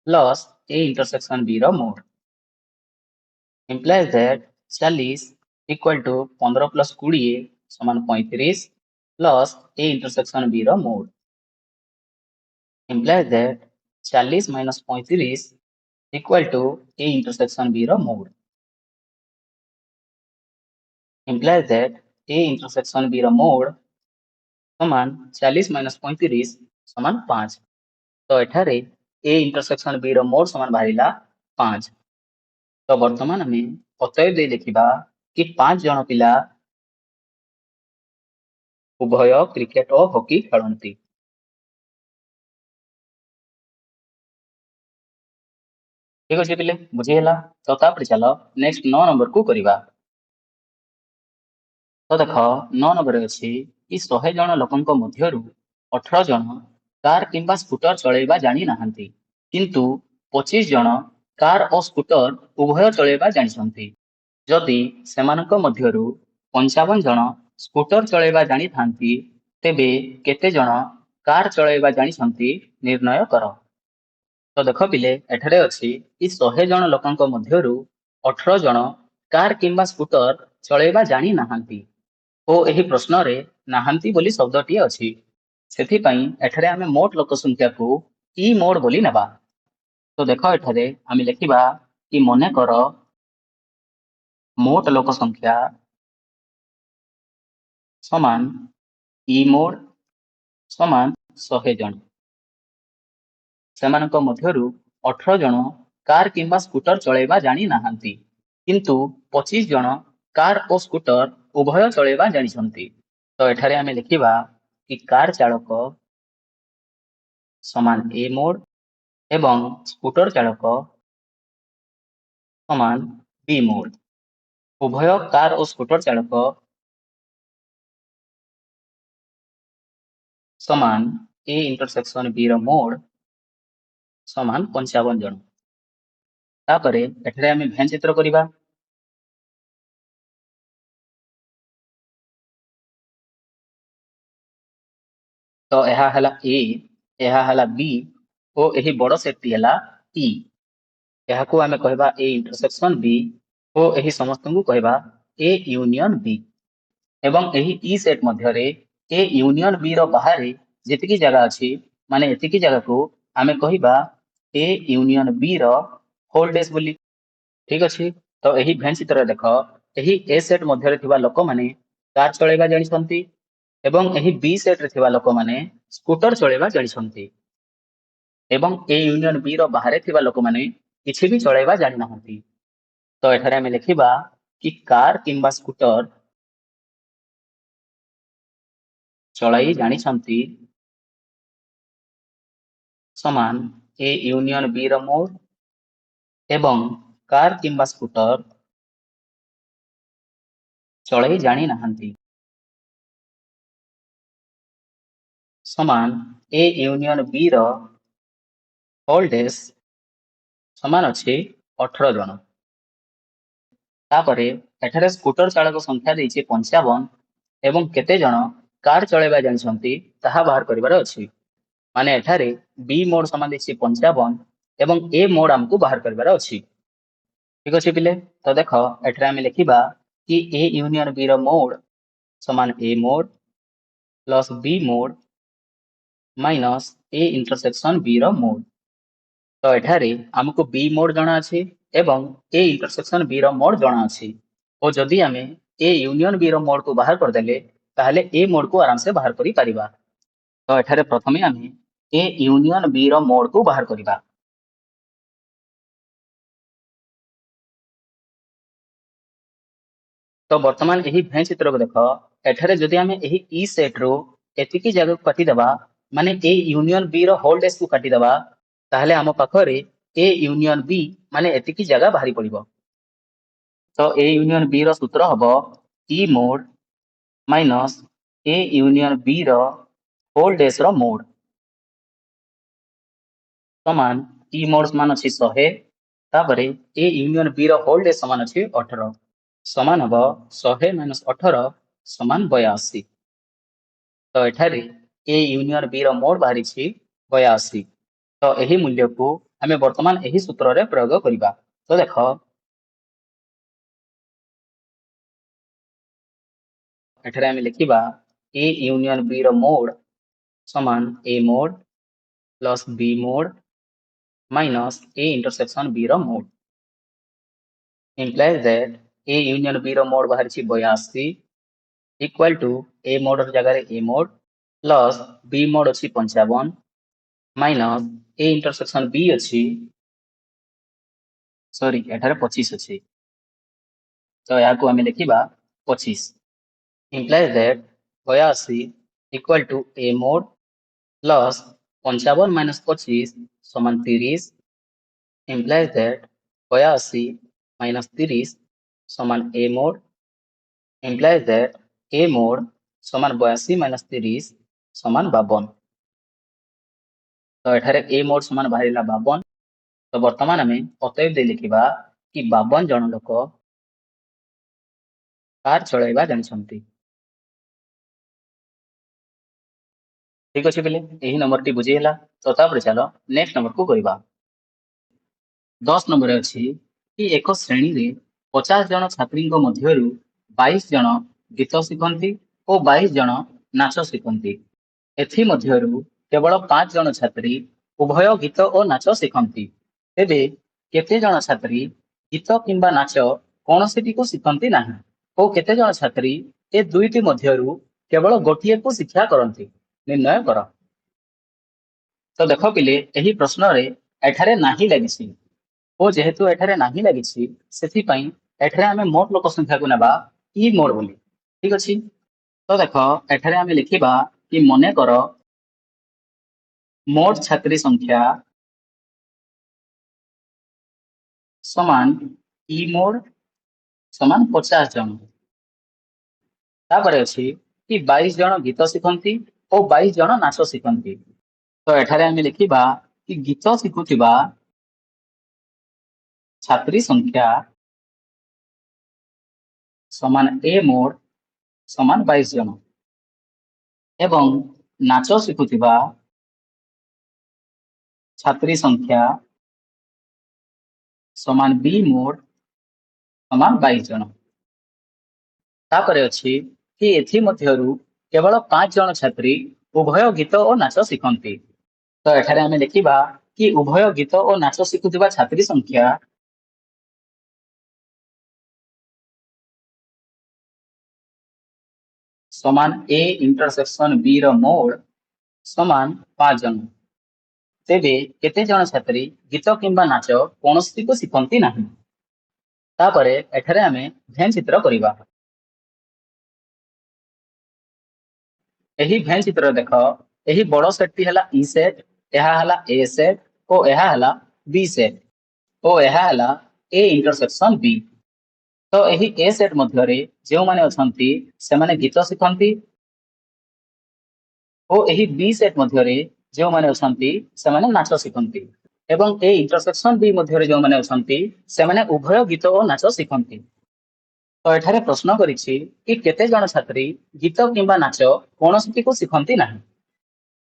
S1: ପ୍ଲସ୍ A ଇଣ୍ଟରସେକ୍ସନ B ର ମୋଡ। implies that 40 equal to 15 plus 20 ସମାନ 35 ପ୍ଲସ୍ A ଇଣ୍ଟରସେକ୍ସନ B ର ମୋଡ। implies that 40 minus 35 equal to A intersection B ର ମୋଡ। implies that A intersection B ର ମୋଡ ସମାନ 40 minus 35 ସମାନ 5। ତ ଏଠାରେ A intersection B ର ମୋଡ ସମାନ ବାହାରିଲା 5। ତ ବର୍ତ୍ତମାନ ଆମେ ଅତଏବ ଦେଇ ଲେଖିବା କି 5 ଜଣ ପିଲା ଉଭୟ କ୍ରିକେଟ ଓ ହକି ଖେଳନ୍ତି। ଠିକ ଅଛି ପିଲେ, ବୁଝିହେଲା। ତ ତାପରେ ଚାଲ ନେକ୍ସଟ 9 ନମ୍ବରକୁ କରିବା। ତ ଦେଖ 9 ନମ୍ବରରେ ଅଛି କି 100 ଜଣ ଲୋକଙ୍କ ମଧ୍ୟରୁ 18 ଜଣ କାର କିମ୍ବା ସ୍କୁଟର ଚଳେଇବା ଜାଣି ନାହାନ୍ତି, କିନ୍ତୁ 25 ଜଣ କାର ଓ ସ୍କୁଟର ଉଭୟ ଚଳେଇବା ଜାଣିଛନ୍ତି। ଯଦି ସେମାନଙ୍କ ମଧ୍ୟରୁ 55 ଜଣ ସ୍କୁଟର ଚଳେଇବା ଜାଣିଥାନ୍ତି, ତେବେ କେତେ ଜଣ କାର ଚଳେଇବା ଜାଣିଛନ୍ତି ନିର୍ଣ୍ଣୟ କର। ତ ଦେଖ ପିଲେ, ଏଠାରେ ଅଛି କି 100 ଜଣ ଲୋକଙ୍କ ମଧ୍ୟରୁ 18 ଜଣ କାର କିମ୍ବା ସ୍କୁଟର ଚଳେଇବା ଜାଣି ନାହାନ୍ତି ଓ ଏହି ପ୍ରଶ୍ନରେ ନାହାନ୍ତି ବୋଲି ଶବ୍ଦଟିଏ ଅଛି। ସେଥିପାଇଁ ଏଠାରେ ଆମେ ମୋଟ ଲୋକ ସଂଖ୍ୟାକୁ ଇ ମୋଡ ବୋଲି ନେବା। ତ ଦେଖ, ଏଠାରେ ଆମେ ଲେଖିବା କି ମନେକର ମୋଟ ଲୋକ ସଂଖ୍ୟା ସମାନ ଇ ମୋଡ ସମାନ 100 ଜଣ। ସେମାନଙ୍କ ମଧ୍ୟରୁ 18 ଜଣ କାର କିମ୍ବା ସ୍କୁଟର ଚଳେଇବା ଜାଣି ନାହାନ୍ତି, କିନ୍ତୁ 25 ଜଣ କାର ଓ ସ୍କୁଟର ଉଭୟ ଚଳେଇବା ଜାଣିଛନ୍ତି। ତ ଏଠାରେ ଆମେ ଲେଖିବା କି କାର ଚାଳକ ସମାନ ଏ ମୋଡ ଏବଂ ସ୍କୁଟର ଚାଳକ ସମାନ ବି ମୋଡ। ଉଭୟ କାର ଓ ସ୍କୁଟର ଚାଳକ ସମାନ ଏ ଇଣ୍ଟରସେକ୍ସନ ବି ର ମୋଡ ସମାନ 55 ଜଣ। ତାପରେ ଏଠାରେ ଆମେ ଭେନ୍ ଚିତ୍ର କରିବା। ତ ଏହା ହେଲା ଏ, ଏହା ହେଲା ବି ଓ ଏହି ବଡ ସେଟଟି ହେଲା ଇ। ଏହାକୁ ଆମେ କହିବା ଏ ଇଣ୍ଟରସେକ୍ସନ ବି ଓ ଏହି ସମସ୍ତଙ୍କୁ କହିବା ଏ ୟୁନିୟନ ବି। ଏବଂ ଏହି ଇ ସେଟ୍ ମଧ୍ୟରେ ଏ ୟୁନିୟନ ବି ର ବାହାରେ ଯେତିକି ଜାଗା ଅଛି, ମାନେ ଏତିକି ଜାଗାକୁ ଆମେ କହିବା ଏ ୟୁନିୟନ ବି ର ହୋଲ୍ ଡେସ୍ ବୋଲି। ଠିକ ଅଛି। ତ ଏହି ଭେନ୍ ଚିତ୍ରରେ ଦେଖ, ଏହି ଏ ସେଟ୍ ମଧ୍ୟରେ ଥିବା ଲୋକମାନେ କାର ଚଳେଇବା ଜାଣିଛନ୍ତି ଏବଂ ଏହି ବି ସେଟ୍ରେ ଥିବା ଲୋକମାନେ ସ୍କୁଟର ଚଳେଇବା ଜାଣିଛନ୍ତି ଏବଂ ଏ ୟୁନିୟନ ବି ର ବାହାରେ ଥିବା ଲୋକମାନେ किछि भी चलैबा जानि नाहंती। तो एठारे आमे लिखिबा कि कार किंबा स्कूटर चलाई जानिछंती समान ए यूनियन बी ର ମୋଡ ଏବଂ कार किंबा स्कूटर चलाई जानि नाहंती समान ए यूनियन बी ର होल डेज समान अछि 18 जन। तापरे एठारे स्कूटर चालक संख्या देइछि 55 एवं केते जन कार चलाइबा जानिछंती ताहा बाहर करिबार अछि। माने एठारे बी मोड समान देइछि 55 एवं ए मोड हमकु बाहर करिबार अछि। ठीक अछि पिले, तो देखो एठारे आमे लिखिबा कि ए यूनियन बी ର मोड समान A mod plus B mod minus A intersection B ର मोड। तो एठारे हमको बी मोड जणा अछि एवं ए इंटरसेक्शन बी ର मोड जणा अछि। और जदि आमे ए यूनियन बी ର मोड को बाहर कर देले ताहले ए मोड को आराम से बाहर करि परिबा। तो एठारे प्रथमे आमे ए यूनियन बी ର मोड को बाहर करिबा। तो वर्तमान यही भें चित्र को देखो एठारे जदि आमे यही ई सेट रो एतिकी जगह को काटी दबा माने ए यूनियन बी रो होल डेस को काटी दबा ताहले आम पाखरे ए यूनियन बी माने एतिकी जगह बाहरी पड़िबो। तो ए यूनियन बी रो सूत्र हबो E mod minus A union B रो होल डेस रो मोड समान ई मोड समान अछि 100 तापरे ए यूनियन बी रो होल डेस समान अछि 18 समान हबो 100 माइनस 18 समान 82। तो एठारे ए यूनियन बी रो मोड बाहरी छि 82। तो यही मूल्य को आमे वर्तमान यही सूत्र रे प्रयोग करिबा। तो देखो एठारे आमे लिखिबा ए यूनियन बी रो मोड समान A mod plus B mod minus A intersection B रो mod implies that A union B रो मोड बाहरी छि 82 इक्वल टू ए मोड र जगह रे A mod plus B mod अछि 55 माइनस ए इंटरसेक्शन बी अछि सॉरी एठारे 25 अछि। तो या को हमें लिखिबा 25 implies that 82 equal to A mod plus 55 minus 25 समान 30 implies that 82 माइनस 30 समान A mod implies that A mod समान 82 माइनस 30 समान 52। तो एठारे ए मोड समान बाहरिला 52। तो वर्तमान आमे अतएव दे लिखिबा कि 52 जन लोक कार चलाइबा जानिछंती। ठीक अछि बेले एही नंबर टी बुझी ହେଲା। तो तापर चलो नेक्स्ट नंबर को करिबा। 10 नंबर अछि कि एक श्रेणी रे 50 जन छात्री मध्यरु 22 जन गीत शिखंती और 22 जन नाच शिखंती। एथि मध्यरु केवल 5 जन छात्री उभय गीत और नाच शिखंती। तेबे केते जन छात्री गीत किंबा नाच कोनोसिटी को शिखंती नाही और केते जन छात्री ए दुईटी मध्यरु केवल गोटिए को शिक्षा करंती निर्णय कर। तो देखो पिले एही प्रश्न रे एठारे नाही लागिछि ओ जेहेतु एठारे नाही लागिछि सेथि पई एठारे आमे मोट लोक संख्या को नेबा ई मोड बोली। ठीक अछि। तो देखो एठारे आमे लिखिबा कि मने करो मोट छात्री संख्या समान ई मोड समान 50 जन। तापरे अछि कि 22 जन गीत शिखंती और 22 जन नाच शिखंती। तो एठारे आमे लिखिबा कि गीत शिखुथिबा छात्री संख्या समान ए मोड समान 22 जन एवं नाच शिखुथिबा छात्री संख्या समान बी मोड समान 22 जन। तापरे अछि कि एथि मध्यरु केवल 5 जन छात्री उभय गीत और नाच शिखंती। तो एठारे आमे लिखिबा कि उभय गीत और नाच शिखुथिबा छात्री संख्या समान ए इंटरसेक्शन बी रो मोड समान 5 जन। तेबे केते जण छात्री गीत किंबा नाच कौनसी को शिखती नहीं। तापरे एठारे आमे भेन चित्र करिबा। एही भेन चित्र देख, एही बड़ सेट हला ई सेट, एहा हला ए सेट और एहा हला बी सेट और एहा हला ए इंटरसेक्शन बी। तो एही ए सेट मध्यरे जो माने अछंती से माने गीत शिखंती और एही बी सेट मध्यरे जो माने अछंती से माने नाच शिखंती एवं ए इंटरसेक्शन बी मध्यरे जो माने अछंती से माने उभय गीत और नाच शिखंती। तो एठारे प्रश्न करिछि कि केते जण छात्री गीत किंबा नाच कौनसी को शिखंती नहीं।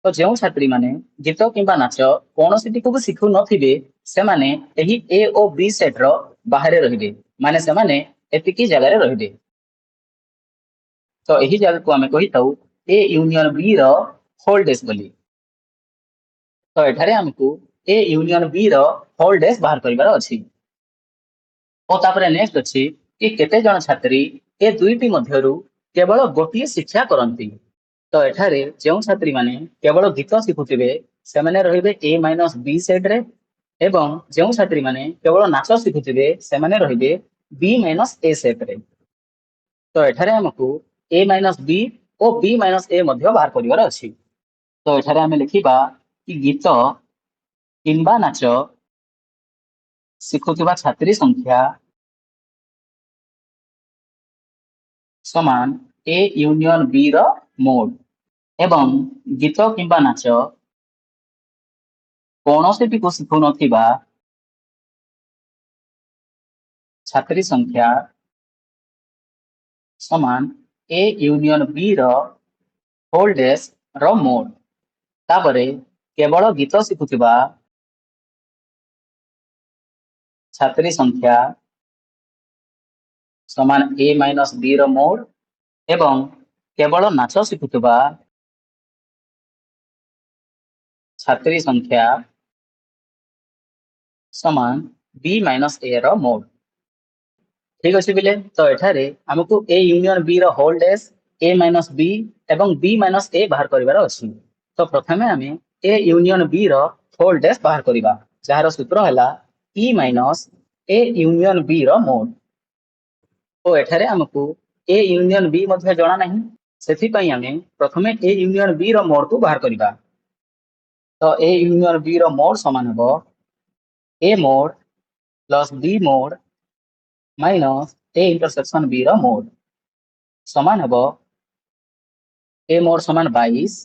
S1: तो जो छात्री माने गीत किंबा नाच कौनसी को भी शिखु नथिबे से माने एही ए और बी सेट रो बाहरे रहिबे, माने से माने एतिकी जगह रे रहिबे। तो यही जगह को आमे कहि ताऊ ए यूनियन बी रो होल डेस बोली। तो एठारे हमकु ए यूनियन बी रो होल डेस बाहर करिवार अछि। और तापरे नेक्स्ट अछि कि केते जण छात्री ए दुईटी मध्यरु केवल गोटिए शिक्षा करंती। तो एठारे जो छात्री माने केवल गीत शिखुथिबे से माने रहिबे ए माइनस बी सेट रे एवं जो छात्री माने केवल नाच शिखुथिबे से माने रहिबे बी माइनस ए सेट रे। तो एठारे हमकु ए माइनस बी और बी माइनस ए मध्य बाहर करिवार अछि। तो एठारे हमें लिखिबा कि गीत किंबा नाच शिखुथिबा छात्री संख्या समान ए यूनियन बी रो मोड एवं गीत किंबा नाच कौनसी को शिखु नथिबा छात्री संख्या समान ए यूनियन बी रो होल डेस रो मोड। तापरे केवल गीत शिखुथिबा छात्री संख्या समान ए माइनस बी रो मोड एवं केवल नाच शिखुथिबा छात्री संख्या समान बी माइनस ए रो मोड। ठीक अछि बिले। तो एठारे हमकु ए यूनियन बी रो whole dash A minus B एवं बी माइनस ए बाहर करिवार अछि। तो प्रथमे हमें ए यूनियन बी रो होल डेस बाहर करिबा, जहार सूत्र हला E minus A union B रो मोड। तो एठारे हमकु ए यूनियन बी मध्ये जणा नहीं, सेथि पई हमें प्रथमे ए यूनियन बी रो मोड को बाहर करिबा। तो ए यूनियन बी रो मोड समान हबो A mod plus B mod minus A intersection B रो मोड समान हबो ए मोड समान 22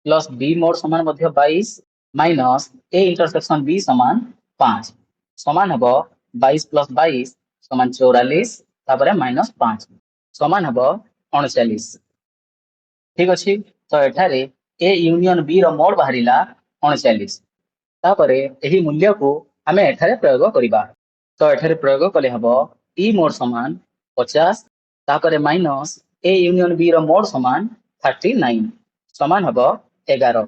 S1: प्लस बी मोड समान मध्ये 22 माइनस ए इंटरसेक्शन बी समान 5 समान हबो 22 प्लस 22 समान 44 तापरे माइनस 5 समान हबो 39। ठीक अछि। तो एठारे ए यूनियन बी रो मोड बाहरिला 39। तापरे एही मूल्य को हमें एठारे प्रयोग करिबा। तो एठारे प्रयोग कले हबो ई मोड समान 50 तापरे माइनस ए यूनियन बी रो मोड समान 39 समान हबो 11।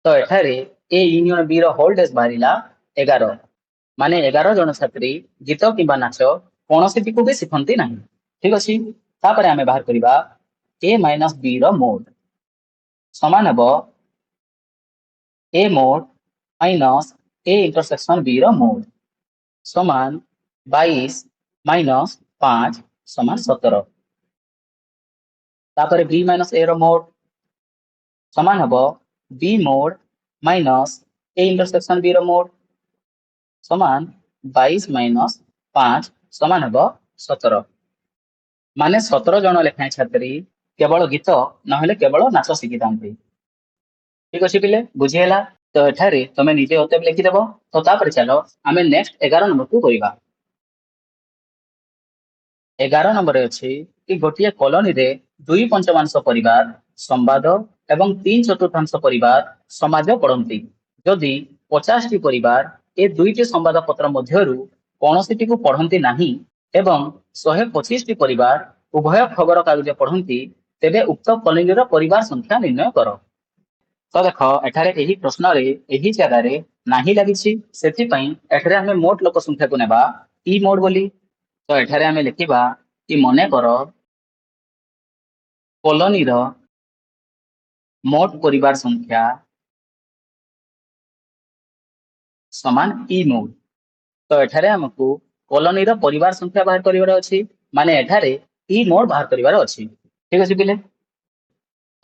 S1: तो एठारे ए यूनियन बी रो होल डेस बाहरिला 11, माने 11 जन छात्री गीत किंबा नाच कौनसी को भी शिखंती नहीं। ठीक अछि। तापरे हमें बाहर करिबा ए माइनस बी रो मोड समान हबो A mod minus A intersection B रो मोड समान 22 माइनस 5 समान 17। तापरे बी माइनस ए रो मोड समान हबो B mod minus A intersection B रो मोड समान 22 माइनस 5 समान हबो 17। माने 17 जन लेखाएं छात्री केवल गीत नहेले केवल नाच शिखितांती। ठीक अछि पिले, बुझिहेला। तो एठारे तमे निजे उत्तर लिखि देबो। तो तापर चलो आमे नेक्स्ट 11 नंबर को करिबा। 11 नंबर अछि कि गोटिए कॉलोनी रे 2/5 परिवार संवाद एवं 3/4 परिवार समाज पढ़ंती। जदि 50 टी परिवार ए दुईटी संवाद पत्र मध्यरु कौनसी को पढ़ंती नहीं एवं 125 टी परिवार उभय खबर कागज पढ़ंती, तेबे उक्त कॉलोनी रो परिवार संख्या निर्णय करो। तो देखो एठारे एही प्रश्न रे एही जगह रे नाही लागिछि, सेति पई एठारे हमें मोट लोक संख्या को नेबा ई मोड बोली। तो एठारे हमें लिखिबा कि मने करो कॉलोनी रो मोट परिवार संख्या समान ई मोड। तो एठारे हमकु कॉलोनी रो परिवार संख्या बाहर करिवार अछि, माने एठारे ई मोड बाहर करिवार अछि। ठीक अछि पिले।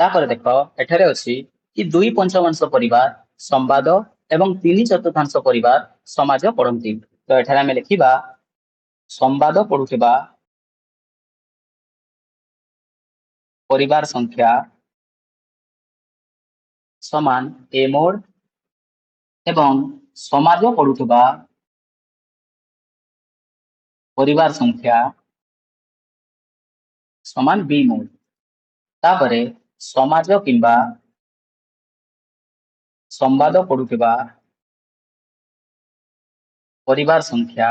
S1: तापर देखो एठारे अछि कि 2/5 परिवार संवाद एवं 3/4 परिवार समाज पढ़ंती। तो एठारे हमें लिखिबा संवाद पढ़ुथिबा परिवार संख्या समान ए मोड एवं समाज पढ़ुथिबा परिवार संख्या समान बी मोड। तापरे समाज किंबा संवाद पढ़ुथिबा परिवार संख्या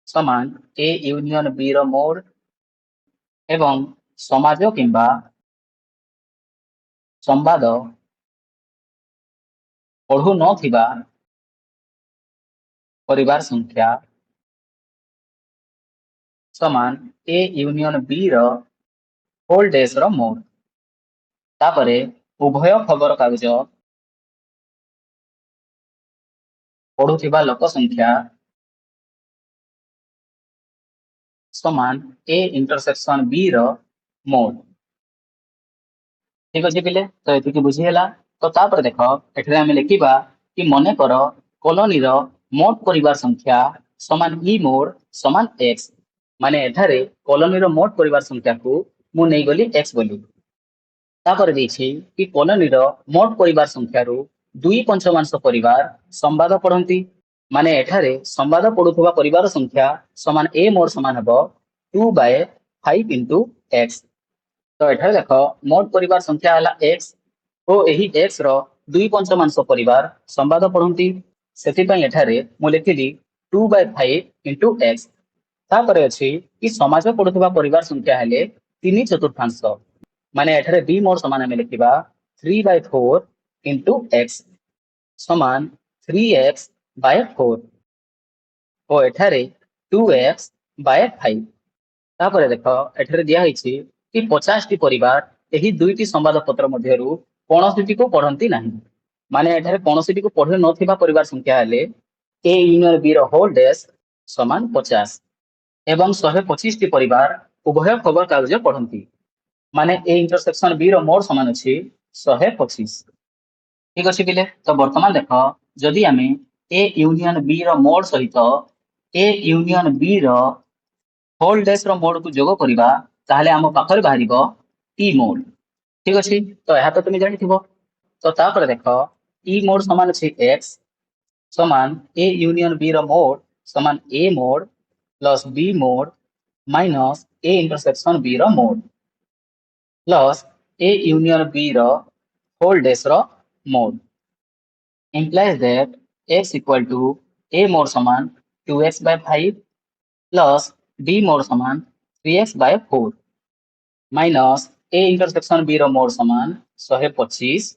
S1: समान ए यूनियन बी रो मोड एवं समाज किंबा संवाद पढ़ु नथिबा परिवार संख्या समान ए यूनियन बी रो होल डेज रो मोड। तापरे उभय खबर कागज पढ़ुथिबा लोक संख्या समान ए इंटरसेक्शन बी रो मोड। ठीक अछि पिले। तो एतिकी बुझी ହେଲା। तो तापर देखो एठरे हम लिखिबा कि मने करो कॉलोनी रो मोट परिवार संख्या समान ई मोड समान x। माने एठारे कॉलोनी रो मोट परिवार संख्या को मु नै गली x बोली। तापर देछि कि कॉलोनी रो मोट परिवार संख्या रो 2/5 परिवार संवाद पढ़ंती। माने एठारे संवाद पढ़ुथबा परिवार संख्या समान ए मोड समान हबो 2/5 into x। तो एठारे देखो मोट परिवार संख्या हला x ओ एही x रो 2/5 परिवार संवाद पढ़ंती। सेति पई एठारे मु लिखिली 2/5 into x। तापरे अछि कि समाज पढ़ुथबा परिवार संख्या हेले 3/4। माने एठारे b मोड समान हमें लिखिबा 3/4 into x समान 3x by 4 ओ एठारे 2x by 5। तापर देखो एठारे दिया हिची कि 50 टी परिवार एही दुईटी संवाद पत्र मध्यरु कोनोसीटी को पढ़ंती नाही। माने एठारे कोनोसीटी को पढ़े नथिबा परिवार संख्या हेले ए यूनियन बी रो होल डेस समान 50 एवं 125 टी परिवार उभय खबर कागज पढ़ंती। माने ए इंटरसेक्शन बी रो मोड समान अछि 125। ठीक अछि पिले। तो वर्तमान देखो जदि आमे ए यूनियन बी रो मोड सहित ए यूनियन बी रो होल डेस रो मोड को जोग करिबा ताहले हम पाखरे बाहरिबो ई मोड। ठीक अछि। तो एहा तो तुम जानिथिबो। तो तापर देखो ई मोड समान अछि x समान ए यूनियन बी रो मोड समान A mod plus B mod minus A intersection B रो mod plus A union B रो होल डेस रो mod implies that x equal to a mod समान 2x by 5 plus b mod समान 3x by 4 minus a intersection b रो mod समान 125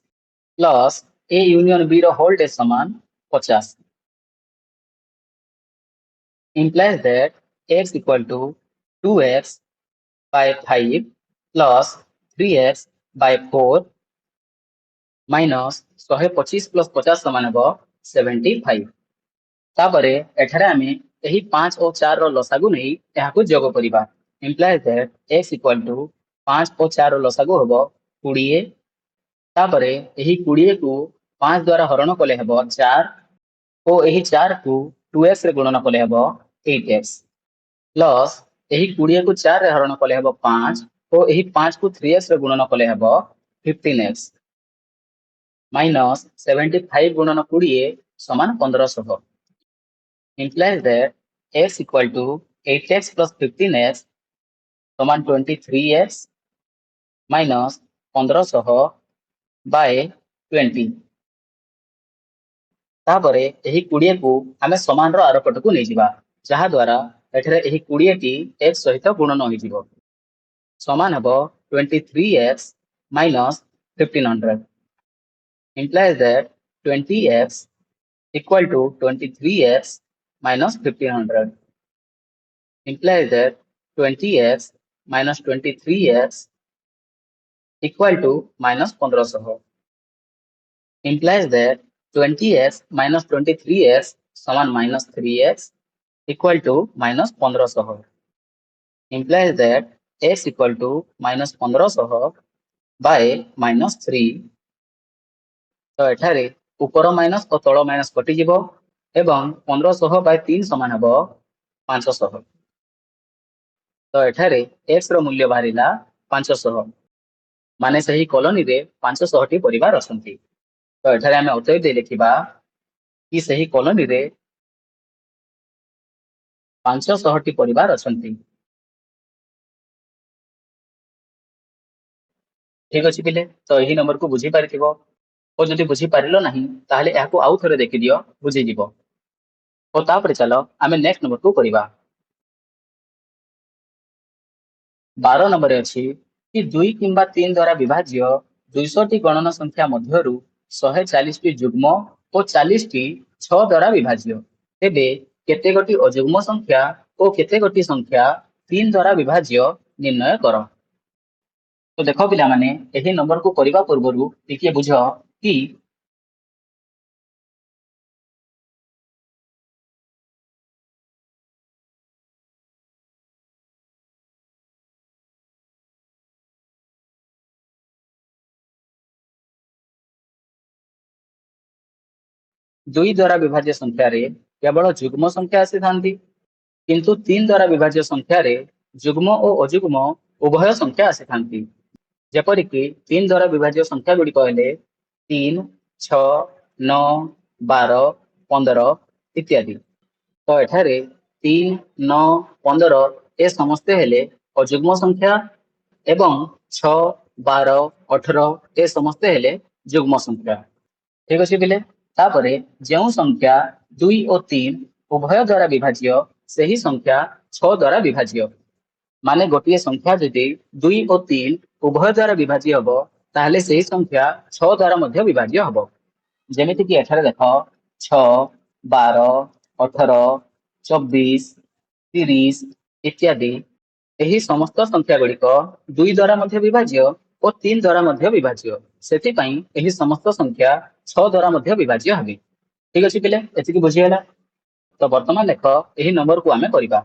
S1: plus a union b रो whole dash समान 50 implies that x equal to 2x by 5 plus 3x by 4 minus 125 plus 50 समान हबो 75। तापरे एठारे आमे एही 5 और 4 रो लसागु नै एहा को जोग करिबा। implies that x equal to 5 और 4 रो लसागु हबो 20। तापरे एही 20 को 5 द्वारा हरण कले हबो 4 ओ एही 4 को 2x रे गुणन कले हबो 8x प्लस एही 20 को 4 रे हरण कले हबो 5 ओ एही 5 को 3x रे गुणन कले हबो 15x माइनस 75 गुणन 20 समान 1500 implies that x equal to 8x plus 15x समान 23x माइनस 1500 by 20। तापरे एही 20 को आमे समान रो आर पट को नै जिबा जहा द्वारा एठरे एही 20 टी x सहित गुणन होई जिवो समान हबो 23x minus 1500 implies that 20x equal to 23x minus 1500 implies that 20x minus 23x equal to minus 1500 implies that 20x minus 23x समान minus 3x equal to minus 1500 implies that x equal to minus 1500 by minus 3 तो एठारे ऊपर minus और तल minus कटिଯିव एवं 1500 bye 3 समान hub 500 तो एठारे x रो मूल्य बाहरिला 500 माने सही कॉलोनी रे 500 टी परिवार अछंती तो एठारे आमे उत्तर दे लिखिबा कि सही कॉलोनी रे 500 टी परिवार अछंती। ठीक अछि पिले तो एही नंबर को बुझी पारिथिबो और जदि बुझी पारिलो नाही ताहले याको आउ थरे देखि दियो बुझी जिवो और तापर चलो आमे नेक्स्ट नंबर को करिबा 12 नंबर अछि कि 2 किंबा 3 द्वारा विभाज्य 200 टी गणन संख्या मध्यरु 140 टी जुग्म और 40 टी 6 द्वारा विभाज्य तेबे केते गोटी अजुग्म संख्या और केते गोटी संख्या 3 द्वारा विभाज्य निर्णय करो। तो देखो पिला माने एही नंबर को करिबा पूर्वरु टिके बुझो कि 2 द्वारा विभाज्य संख्या रे केवल जुग्म संख्या आसी थांती किंतु 3 द्वारा विभाज्य संख्या रे जुग्म और अजुग्म उभय संख्या आसी थांती जेपरि कि 3 द्वारा विभाज्य संख्या गुडी कहले 3 6 9 12 15 इत्यादि तो एठारे 3 9 15 ए समस्ते हेले अजुग्म संख्या एवं 6 12 18 ए समस्ते हेले जुग्म संख्या। ठीक अछि पिले तापरे जेउ संख्या 2 और 3 उभय द्वारा विभाज्य सही संख्या 6 द्वारा विभाज्य माने गोटे संख्या जदि 2 और 3 उभय द्वारा विभाज्य हबो ताहले सही संख्या 6 द्वारा मध्य विभाज्य हबो जेमिति कि एठारे देखो 6 12 18 24 30 इत्यादि ଏହି ସମସ୍ତ ସଂଖ୍ୟା ଗୁଡ଼ିକ 2 ଦ୍ୱାରା ମଧ୍ୟ ବିଭାଜ୍ୟ ଓ 3 ଦ୍ୱାରା ମଧ୍ୟ ବିଭାଜ୍ୟ ସେଥିପାଇଁ ଏହି ସମସ୍ତ ସଂଖ୍ୟା 6 ଦ୍ୱାରା ମଧ୍ୟ ବିଭାଜ୍ୟ ହେବେ। ଠିକ ଅଛି ପିଲେ ଏତିକି ବୁଝିହେଲା ତ ବର୍ତ୍ତମାନ ଦେଖ ଏହି ନମ୍ବରକୁ ଆମେ କରିବା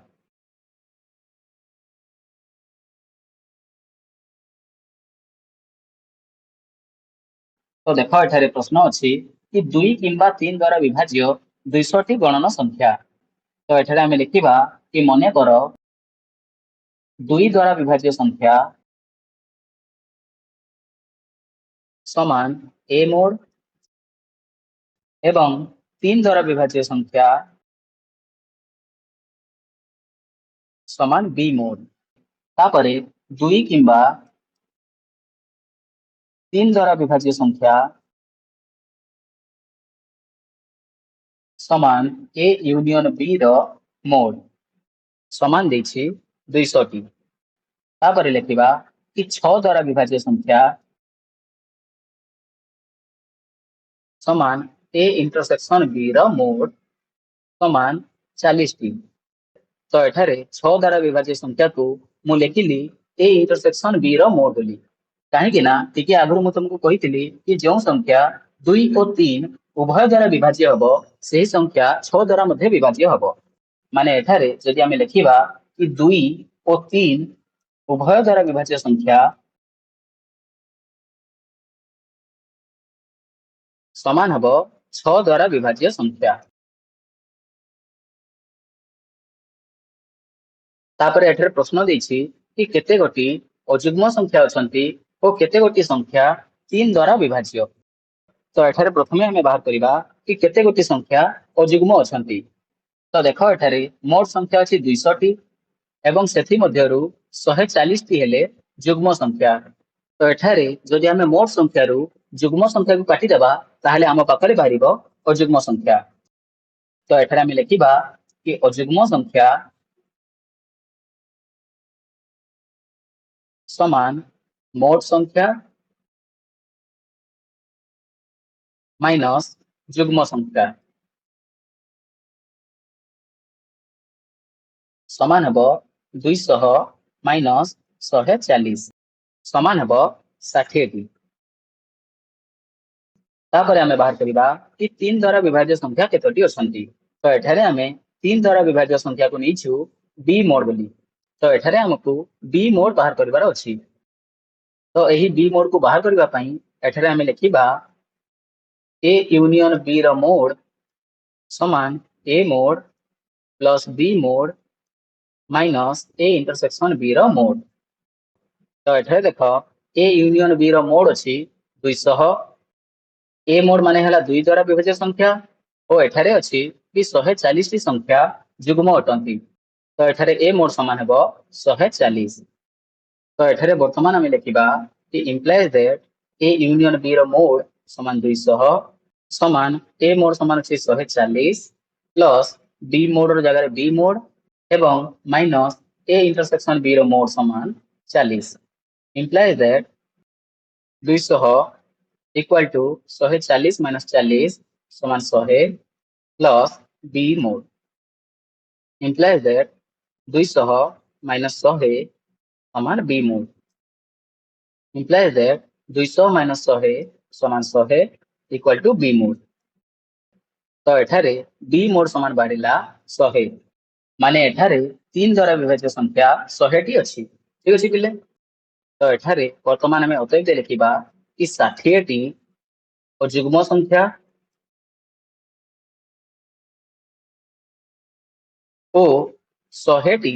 S1: तो देख एठारे प्रश्न अच्छी कि 2 किंबा 3 द्वारा विभाज्य 200 टी गणन संख्या तो एठारे आमे लिखिबा कि मने कर 2 द्वारा विभाज्य संख्या समान ए मोड एवं 3 द्वारा विभाज्य संख्या समान बी मोड तापरे 2 किंबा 3 द्वारा विभाज्य संख्या समान ए यूनियन बी रो मोड समान देछि 200 टी तापरे लिखिबा कि 6 द्वारा विभाज्य संख्या समान ए इंटरसेक्शन बी रो मोड समान 40 टी तो एठारे 6 द्वारा विभाज्य संख्या को मु लेखिली ए इंटरसेक्शन बी रो मोड बोली काहेकि ना टिके आगु मु तुमको कहितली कि जो संख्या 2 और 3 उभय द्वारा विभाज्य हबो सेही संख्या 6 द्वारा मध्ये विभाज्य हबो माने एठारे जदि आमे लेखिबा कि 2 और 3 उभय द्वारा विभाज्य संख्या समान हबो 6 द्वारा विभाज्य संख्या तापर एठारे प्रश्न देछि कि केते गोटी अजुग्म संख्या अछंती और केते गोटी संख्या 3 द्वारा विभाज्य तो एठारे प्रथमे हमें बाहर करिबा कि केते गोटी संख्या अजुग्म अछंती तो देखो एठारे मोट संख्या अछि 200 टी एवं सेथि मध्यरु 140 टी हेले जुग्म संख्या तो एठारे जदि हमें मोट संख्या रु जुग्म संख्या को काटी देबा ताहले हम पाखरे बाहरिबो अजुग्म संख्या तो एठारे हमें लिखिबा कि अजुग्म संख्या समान मोट संख्या माइनस जुग्म संख्या समान हबो 200 माइनस 140 समान हबो 60 टी तापर आमे बाहर करिबा कि 3 द्वारा विभाज्य संख्या केतोटी अछंती। तो एठारे आमे 3 द्वारा विभाज्य संख्या को नेइछु b मोड बोली। तो एठारे हमकु b मोड बाहर करिवार अछि। तो एही b मोड को बाहर करिवा पई एठारे आमे लिखिबा a यूनियन b रो मोड समान a mod plus b mod minus a intersection b रो मोड। तो एठारे देखो a यूनियन b रो मोड अछि 200। ए मोड माने हला 2 द्वारा विभाज्य संख्या और एठारे अछि कि 140 टी संख्या जुग्म अटंती। तो एठारे ए मोड समान हेबो 140। तो एठारे वर्तमान हम लिखिबा कि implies that A union B रो मोड समान 200 समान ए मोड समान अछि 140 प्लस बी मोड रो जगह बी मोड एवं माइनस ए इंटरसेक्शन बी रो मोड समान 40। Implies that 200 equal to 140 minus 40 समान 100 plus B mod. Implies that 200 minus 100 समान B mod. Implies that 200 minus 100 समान 100 इक्वल टू बी मोड। तो एठारे बी मोड समान बाहरिला 100 माने एठारे 3 द्वारा विभाज्य संख्या 100 टी अछि। ठीक अछि पिले। तो एठारे वर्तमान हमें अतएव दे लिखिबा कि 60 टी और जुग्म संख्या ओ 100 टी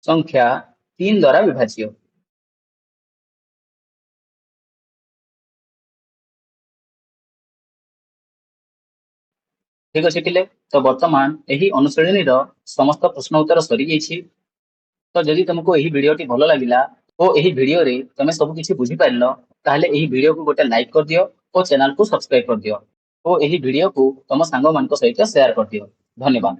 S1: संख्या 3 द्वारा विभाज्य। ठीक अछि पिले। तो वर्तमान एही अनुश्रेणी रो समस्त प्रश्न उत्तर सरी जाइछि। तो जदि तुमको एही वीडियोटी भलो लागिला ओ एही वीडियो रे तमे सब किछि बुझी पारलो ताहले एही वीडियो को गोटे लाइक कर दियो और चैनल को सब्सक्राइब कर दियो। ओ एही वीडियो को तम सांग मानक सहित शेयर कर दियो। धन्यवाद।